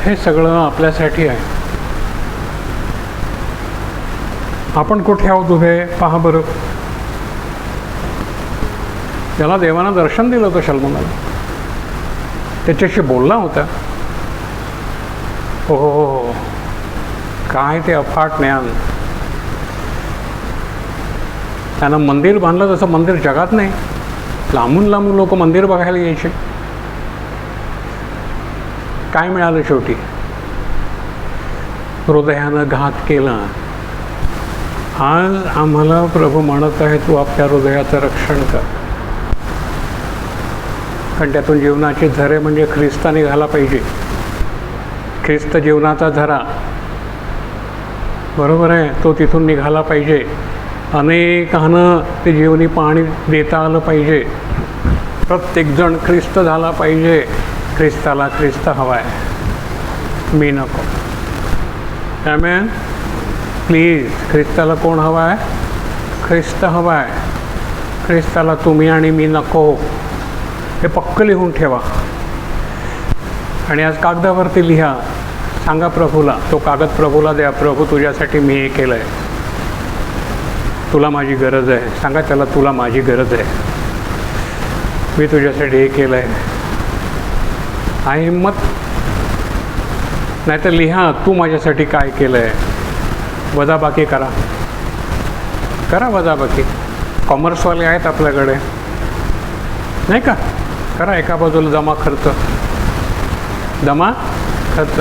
हे सगळं आपल्यासाठी आहे। आपण कुठे आहोत उभे पहा बरं। त्याला देवानं दर्शन दिलं होतं शल्मोनाला, त्याच्याशी बोलला होता। हो, काय ते अफाट ज्ञान। त्यानं मंदिर बांधलं, तसं मंदिर जगात नाही। लांबून लांबून लोक मंदिर बघायला यायचे। काय मिळालं शेवटी? हृदयानं घात केला। आज आम्हाला प्रभू म्हणत आहे तू आपल्या हृदयाचं रक्षण कर, कारण त्यातून जीवनाचे झरे म्हणजे ख्रिस्त निघाला पाहिजे। ख्रिस्त जीवनाचा झरा, बरोबर आहे, तो तिथून निघाला पाहिजे। अनेकांना ते जीवनी पाणी देता आलं पाहिजे। प्रत्येकजण ख्रिस्त झाला पाहिजे। ख्रिस्ताला ख्रिस्त हवा आहे, मी नको। आमेन। प्लीज, ख्रिस्ताला कोण हवा आहे? ख्रिस्त हवा आहे। ख्रिस्ताला तुम्ही आणि मी नको, हे पक्क लिहून ठेवा। आणि आज कागदावरती लिहा, सांगा प्रभूला, तो कागद प्रभूला द्या, प्रभू तुझ्यासाठी मी हे केलं आहे, तुला माझी गरज आहे। सांगा त्याला तुला माझी गरज आहे, मी तुझ्यासाठी हे केलं आहे। आहे हिंमत? नाही तर लिहा तू माझ्यासाठी काय केलं आहे। वजाबाकी करा, करा वजाबाकी। कॉमर्सवाले आहेत आपल्याकडे, नाही का? करा एका बाजूला जमा खर्च, जमा खर्च।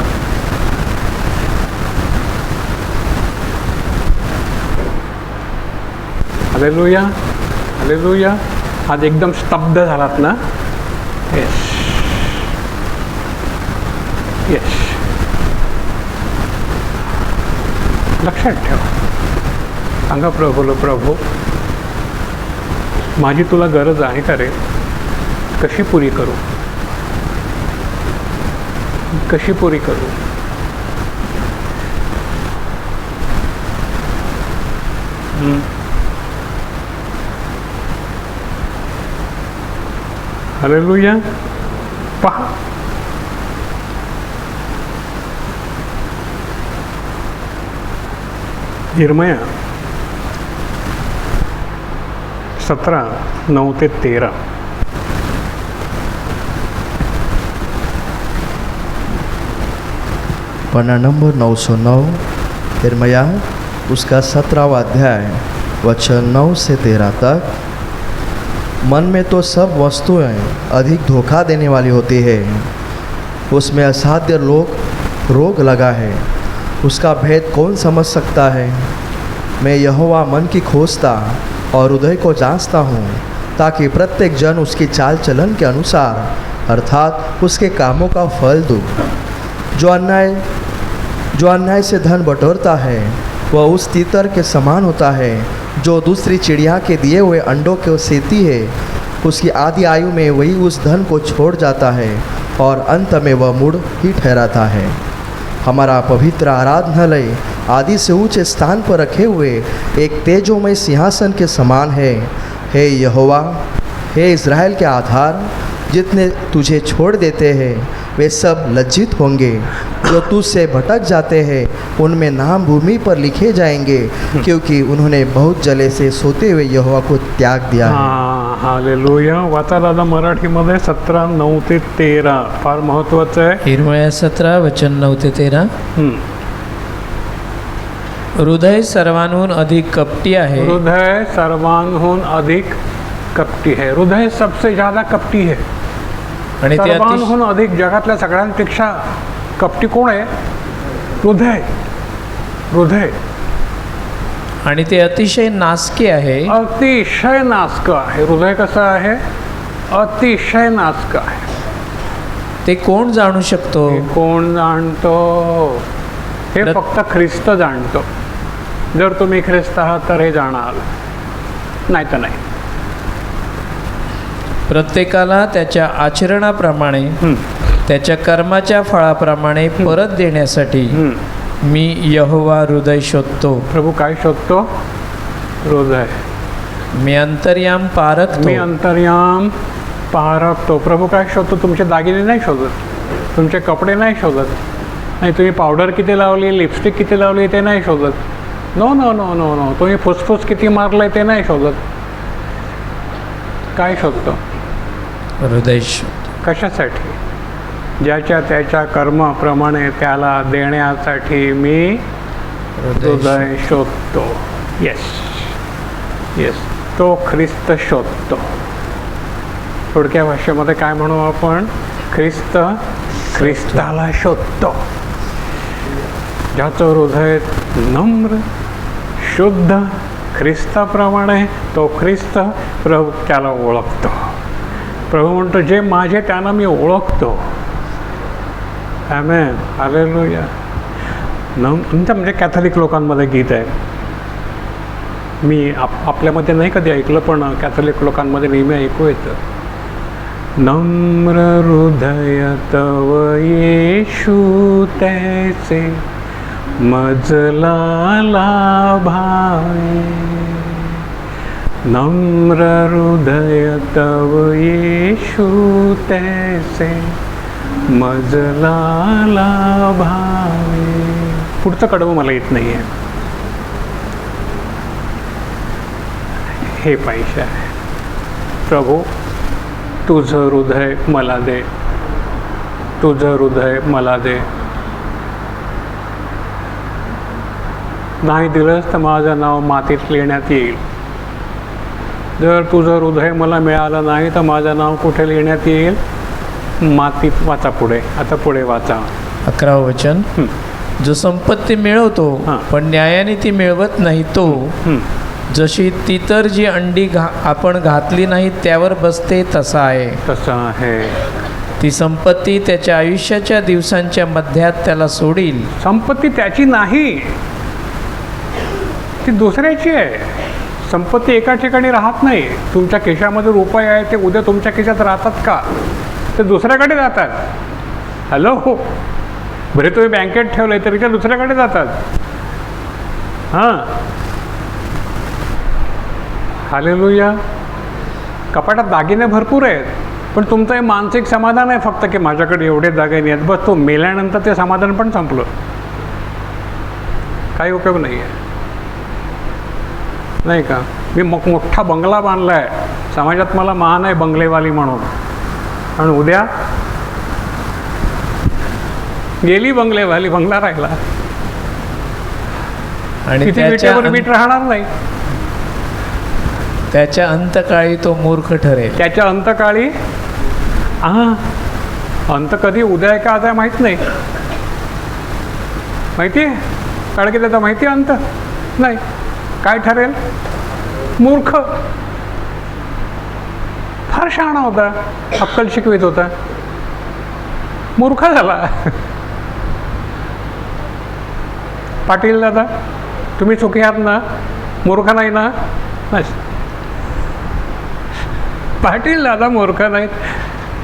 Hallelujah, hallelujah. आज एकदम स्तब्ध झालात ना? Yes, yes. लक्षात ठेवा, सांगा प्रभूला, प्रभू माझी तुला गरज आहे का रे? कशी पुरी करू, कशी पुरी करू? हालेलुया। पहा, यिर्मया 17:9-13। पन्ना नंबर 909, यिर्मया उसका 17वां अध्याय वचन 9 से 13 तक। मन में तो सब वस्तुएं अधिक धोखा देने वाली होती है, उसमें असाध्य रोग लगा है, उसका भेद कौन समझ सकता है? मैं यहोवा मन की खोजता और हृदय को जांचता हूँ, ताकि प्रत्येक जन उसकी चाल चलन के अनुसार अर्थात उसके कामों का फल दूँ। जो अन्याय से धन बटोरता है वह उस तीतर के समान होता है जो दूसरी चिड़िया के दिए हुए अंडों को सेती है। उसकी आधी आयु में वही उस धन को छोड़ जाता है और अंत में वह मुड़ ही ठहराता है। हमारा पवित्र आराधनालय आदि से ऊंचे स्थान पर रखे हुए एक तेजोमय सिंहासन के समान है। हे यहोवा, हे इज़राइल के आधार, जितने तुझे छोड़ देते हैं वे सब लज्जित होंगे। जो तुझसे भटक जाते हैं उनमें नाम भूमि पर लिखे जाएंगे, क्योंकि उन्होंने बहुत जले से सोते हुए यहोवा को त्याग दिया है। हालेलुया। वाचा दादा मराठीमध्ये 17:9-13 फार महत्त्वाचं आहे। यिर्मया 17 वचन 9-13। हृदय सर्वांहून अधिक कपटी आहे, हृदय सर्वांहून अधिक कपटी है, हृदय सबसे ज़्यादा कपटी है. आणि ते सर्वांहून अधिक जगातल्या सगळ्यांपेक्षा कपटी कोण आहे? हृदय. हृदय आणि ते अतिशय नासके आहे. अतिशय नासकं आहे. हृदय कसं आहे? अतिशय नासकं आहे. ते कोण जाणू शकतो? हे कोण जाणतो? हे फक्त ख्रिस्त जाणतो. जर तुम्ही ख्रिस्त आहात तर हे जाणाल, नाही तर नाही. प्रत्येकाला त्याच्या आचरणाप्रमाणे, त्याच्या कर्माच्या फळाप्रमाणे परत देण्यासाठी मी यहोवा हृदय शोधतो. प्रभू काय शोधतो? हृदय. मी अंतर्याम पारखतो. मी अंतर्याम पारखतो. प्रभू काय शोधतो? तुमचे दागिने नाही शोधत, तुमचे कपडे नाही शोधत, नाही तुम्ही पावडर किती लावली, लिपस्टिक किती लावली ते नाही शोधत. No no no no no. तुम्ही फुसफुस किती मारलंय ते नाही शोधत. काय शोधतो? हृदय. कशासाठी? ज्याच्या त्याच्या कर्माप्रमाणे त्याला देण्यासाठी मी हृदय शोधतो. येस येस, तो ख्रिस्त शोधतो. थोडक्या भाषेमध्ये काय म्हणू आपण? ख्रिस्त ख्रिस्ताला शोधतो. ज्याचं हृदय नम्र शुद्ध ख्रिस्ताप्रमाणे, तो ख्रिस्त प्रभू त्याला ओळखतो. प्रभू म्हणतो जे माझे त्यांना मी ओळखतो. आमेन, हालेलुया. म्हणजे कॅथलिक लोकांमध्ये गीत आहे, मी आपल्यामध्ये नाही कधी ऐकलं, पण कॅथलिक लोकांमध्ये नेहमी ऐकू येतं. नम्र हृदय तव येशू तैसे मजला लाभावे. नम्र हृदय तव येशू तैसे मजला लाभावे. पुढचं कडवं मला येत नाही आहे. हे पाहिजे आहे. प्रभू तुझं हृदय मला दे, तुझं हृदय मला दे. नाही दिलंस तर माझं नाव मातीत लिहिण्यात येईल. जर तुझं हृदय मला मिळालं नाही तर माझं नाव कुठे लिहिण्यात येईल? मातीत. वाचा पुढे, आता पुढे वाचा. 11वे वचन. जो संपत्ती मिळवतो पण न्यायाने ती मिळवत नाही, तो जशी ती तर जी अंडी आपण घातली नाही त्यावर बसते तसा आहे. तसा आहे. ती संपत्ती त्याच्या आयुष्याच्या दिवसांच्या मध्यात त्याला सोडील. संपत्ती त्याची नाही, ती दुसऱ्याची आहे. संपत्ती एका ठिकाणी राहत नाही. तुमच्या खिशामध्ये रुपये आहे ते उद्या तुमच्या खिशात राहतात का? ते दुसऱ्याकडे जातात. हॅलो, बरे तुम्ही बँकेत ठेवलं तरी ते दुसऱ्याकडे जातात. हां, हालेलुया. कपाटात दागिने भरपूर आहेत, पण तुमचं हे मानसिक समाधान आहे फक्त की माझ्याकडे एवढे दागिने आहेत, बस. तो मेल्यानंतर ते समाधान पण संपलं. काही उपयोग नाही आहे, नाही का? मी मोठा बंगला बांधला आहे, समाजात मला मान आहे बंगलेवाली म्हणून, आणि उद्या गेली बंगलेवाली, बंगला राहिला आणि किती विटेवर मीठ राहणार नाही. त्याच्या अंतकाळी तो मूर्ख ठरेल. त्याच्या अंतकाळी, अंत कधी उद्या आहे का आता माहीत नाही. माहिती आहे? कारण की त्याचा माहिती आहे अंत नाही. काय ठरेल? मूर्ख. फार शहाणा होता, अक्कल शिकवित होता, मूर्ख झाला. पाटील दादा, तुम्ही सुखी आहात ना? मूर्ख नाही ना? पाटील दादा मूर्ख नाहीत.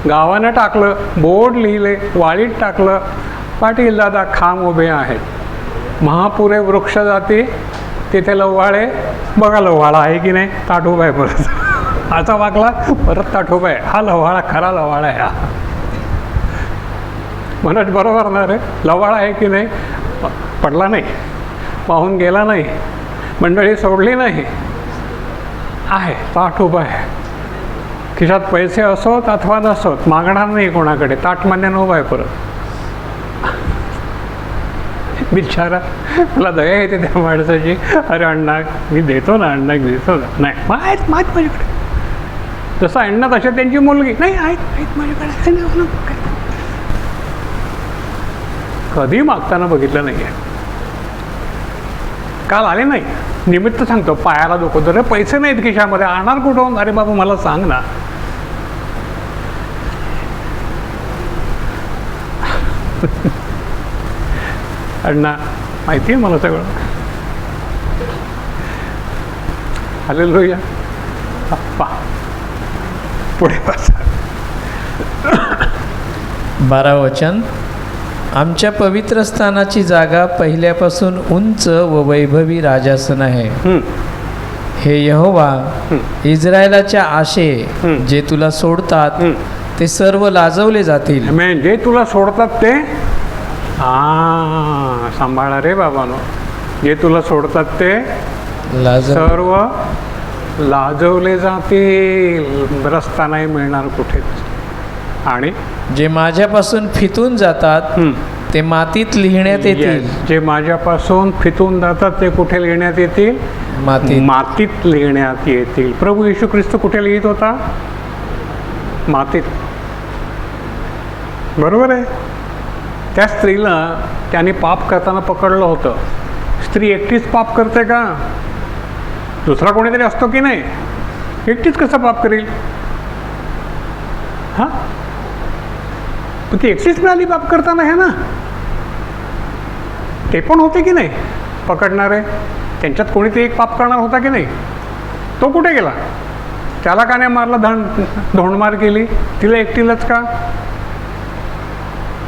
गावानं टाकलं, बोर्ड लिहिले, वाळीत टाकलं, पाटील दादा खांब उभे आहेत. महापुरे वृक्ष जाती, तिथे लव्हाळे, बघा लव्हाळा आहे की नाही, ताट उभा आहे परत. आता वागला, परत ताट उभा आहे. हा लव्हाळा, खरा लव्हाळा आहे हा. म्हणत बरोबर ना रे, लव्हाळा आहे की नाही? पडला नाही, पाहून गेला नाही, मंडळी सोडली नाही, आहे ताट उभा आहे. खिशात पैसे असोत अथवा नसोत, मागणार नाही कोणाकडे, ताट मान्यानं उभा आहे परत. बिचारा, मला दया येते त्या माणसाची. अरे अण्णा मी देतो ना, अण्णा देतो ना. नाही, माहीत माझ्याकडे. जसं अण्णा तशा त्यांची मुलगी, नाही ऐक माझ्याकडे नाही, कधी मागताना बघितलं नाही आहे. काल आले नाही, निमित्त सांगतो, पायाला दुखवतो, रे पैसे नाहीत खिशामध्ये, आणणार कुठून? अरे बाबा मला सांग ना. अण्णा माहिती आहे मला सगळं. हालेलुया. अप्पा पुढे बसा. 12 वचन. आमच्या पवित्र स्थानाची जागा पहिल्यापासून उंच व वैभवी राजासन आहे. हे यहोवा, इस्रायलाच्या आशे जे तुला सोडतात ते सर्व लाजवले जातील. म्हणजे तुला सोडतात ते सांभाळा रे बाबानो. जे तुला सोडतात ते सर्व लाजवले जातील. रस्ता नाही मिळणार कुठेच. आणि जे माझ्यापासून फितून जातात ते मातीत लिहिण्यात येतील. जे माझ्यापासून फितून जातात ते कुठे लिहिण्यात येतील? मातीत लिहिण्यात येतील. प्रभू येशू ख्रिस्त कुठे लिहित होता? मातीत. बरोबर आहे. त्या स्त्रीला त्याने पाप करताना पकडलं होतं. स्त्री एकटीच पाप करते का? दुसरा कोणीतरी असतो की नाही? एकटीच कसं पाप करेल? हां, पण ती एकटीच मिळाली पाप करताना आहे ना. ते पण होते की नाही पकडणारे? त्यांच्यात कोणीतरी एक पाप करणार होता की नाही? तो कुठे गेला? त्याला का नाही मारला? धोंडमार केली तिला एकटीलाच का?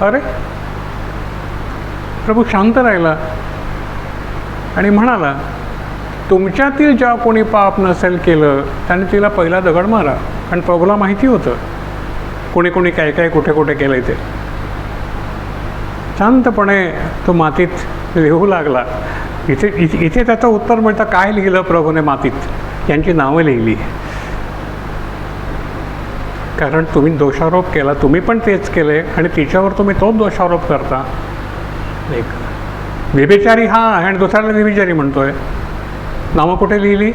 अरे प्रभू शांत राहिला आणि म्हणाला, तुमच्यातील ज्या कोणी पाप नसेल केलं त्याने तिला पहिला दगड मारा. कारण प्रभूला माहिती होतं कोणी कोणी काय काय कुठे कुठे केलं आहे ते. शांतपणे तो मातीत लिहू लागला. इथे त्याचं उत्तर मिळतं, काय लिहिलं प्रभूने मातीत? यांची नावं लिहिली. कारण तुम्ही दोषारोप केला, तुम्ही पण तेच केले आणि तिच्यावर तुम्ही तोच दोषारोप करता. एक व्यभिचारी हा आहे आणि दुसऱ्याला व्यभिचारी म्हणतोय. नावं कुठे लिहिली?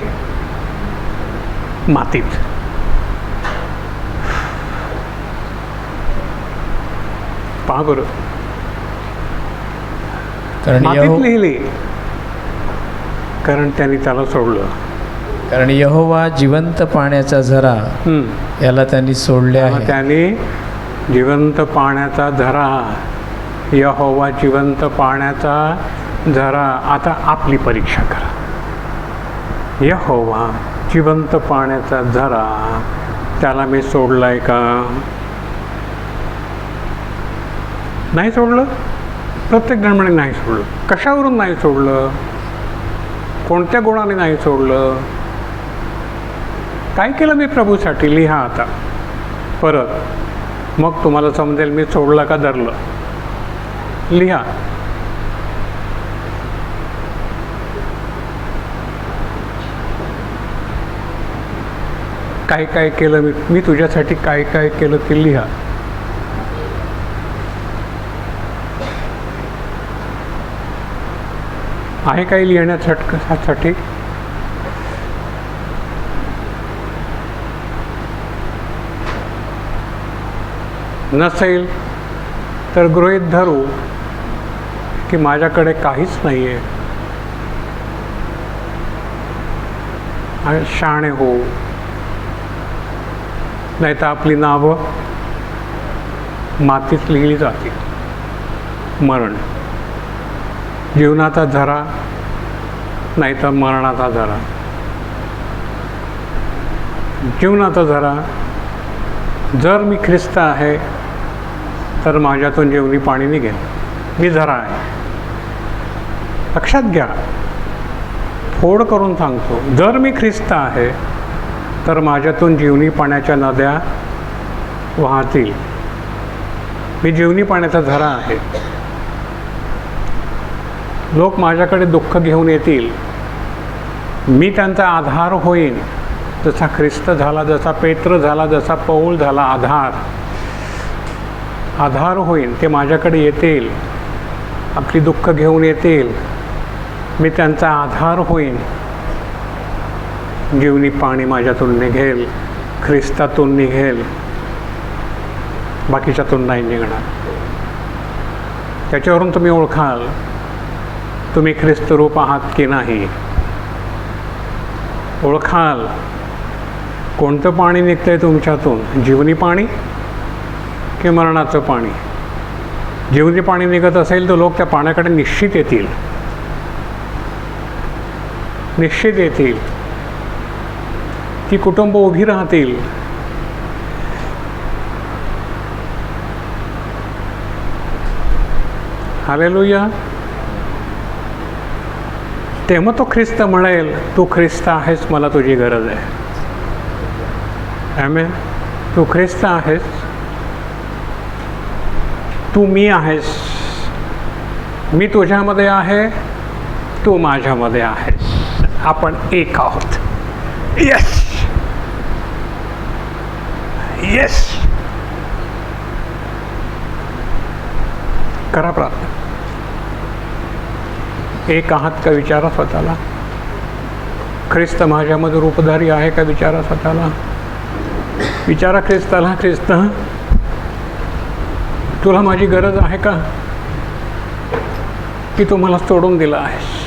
मातीत. पहा बरं, मातीत लिहिली. कारण त्यांनी त्याला सोडलं. कारण यहोवा जिवंत पाण्याचा झरा याला त्यांनी सोडले आहे. त्यांनी जिवंत पाण्याचा झरा, यहोवा जिवंत पाण्याचा झरा. आता आपली परीक्षा करा. यहोवा जिवंत पाण्याचा झरा, त्याला मी सोडलाय का? नाही सोडलं. प्रत्येक जण म्हणे नाही सोडलं. कशावरून नाही सोडलं? कोणत्या गुणाने नाही सोडलं? काय केलं मी प्रभूसाठी? लिहा आता परत, मग तुम्हाला समजेल मी सोडलं का धरलं. लिहा. काय काय केलं मी तुझ्यासाठी, काय काय केलं ते लिहा. आहे काही लिहिण्यासाठी? नसेल तर गृहीत धरू की माझ्याकडे काहीच नाही आहे आणि शहाणे हो. नाही तर आपली नावं मातीत लिहिली जातील. मरण, जीवनाचा झरा नाही तर मरणाचा झरा. जीवनाचा झरा, जर मी ख्रिस्त आहे तर माझ्यातून जीवनी पाणी निघेल. मी झरा आहे. लक्षात घ्या, फोड करून सांगतो, जर मी ख्रिस्त आहे तर माझ्यातून जीवनी पाण्याच्या नद्या वाहतील. मी जीवनी पाण्याचा झरा आहे. लोक माझ्याकडे दुःख घेऊन येतील, मी त्यांचा आधार होईन. जसा ख्रिस्त झाला, जसा पेत्र झाला, जसा पौल झाला, आधार होईन. ते माझ्याकडे येतील, आपली दुःख घेऊन येतील, मी त्यांचा आधार होईन. जीवनी पाणी माझ्यातून निघेल. ख्रिस्तातून निघेल, बाकीच्यातून नाही निघणार. त्याच्यावरून तुम्ही ओळखाल तुम्ही ख्रिस्तरूप आहात की नाही. ओळखाल कोणतं पाणी निघतंय तुमच्यातून, जीवनी पाणी की मरणाचं पाणी. जीवनी पाणी निघत असेल तर लोक त्या पाण्याकडे निश्चित येतील, निश्चित येतील. ती कुटुंब उभी राहतील. हालेलुया. तेव्हा तो ख्रिस्त म्हणेल, तू ख्रिस्त आहेस, मला तुझी गरज आहे. आमेन. तू ख्रिस्त आहेस, तू मी आहेस, मी तुझ्यामध्ये आहे, तू माझ्यामध्ये आहेस, आपण एक आहोत. Yes, yes. करा प्रार्थना. एक आहात का विचारा स्वतःला. ख्रिस्त माझ्यामध्ये रूपधारी आहे का विचारा स्वतःला. विचारा ख्रिस्ताला, ख्रिस्त तुला माझी गरज आहे का, की तू मला सोडून दिला आहेस.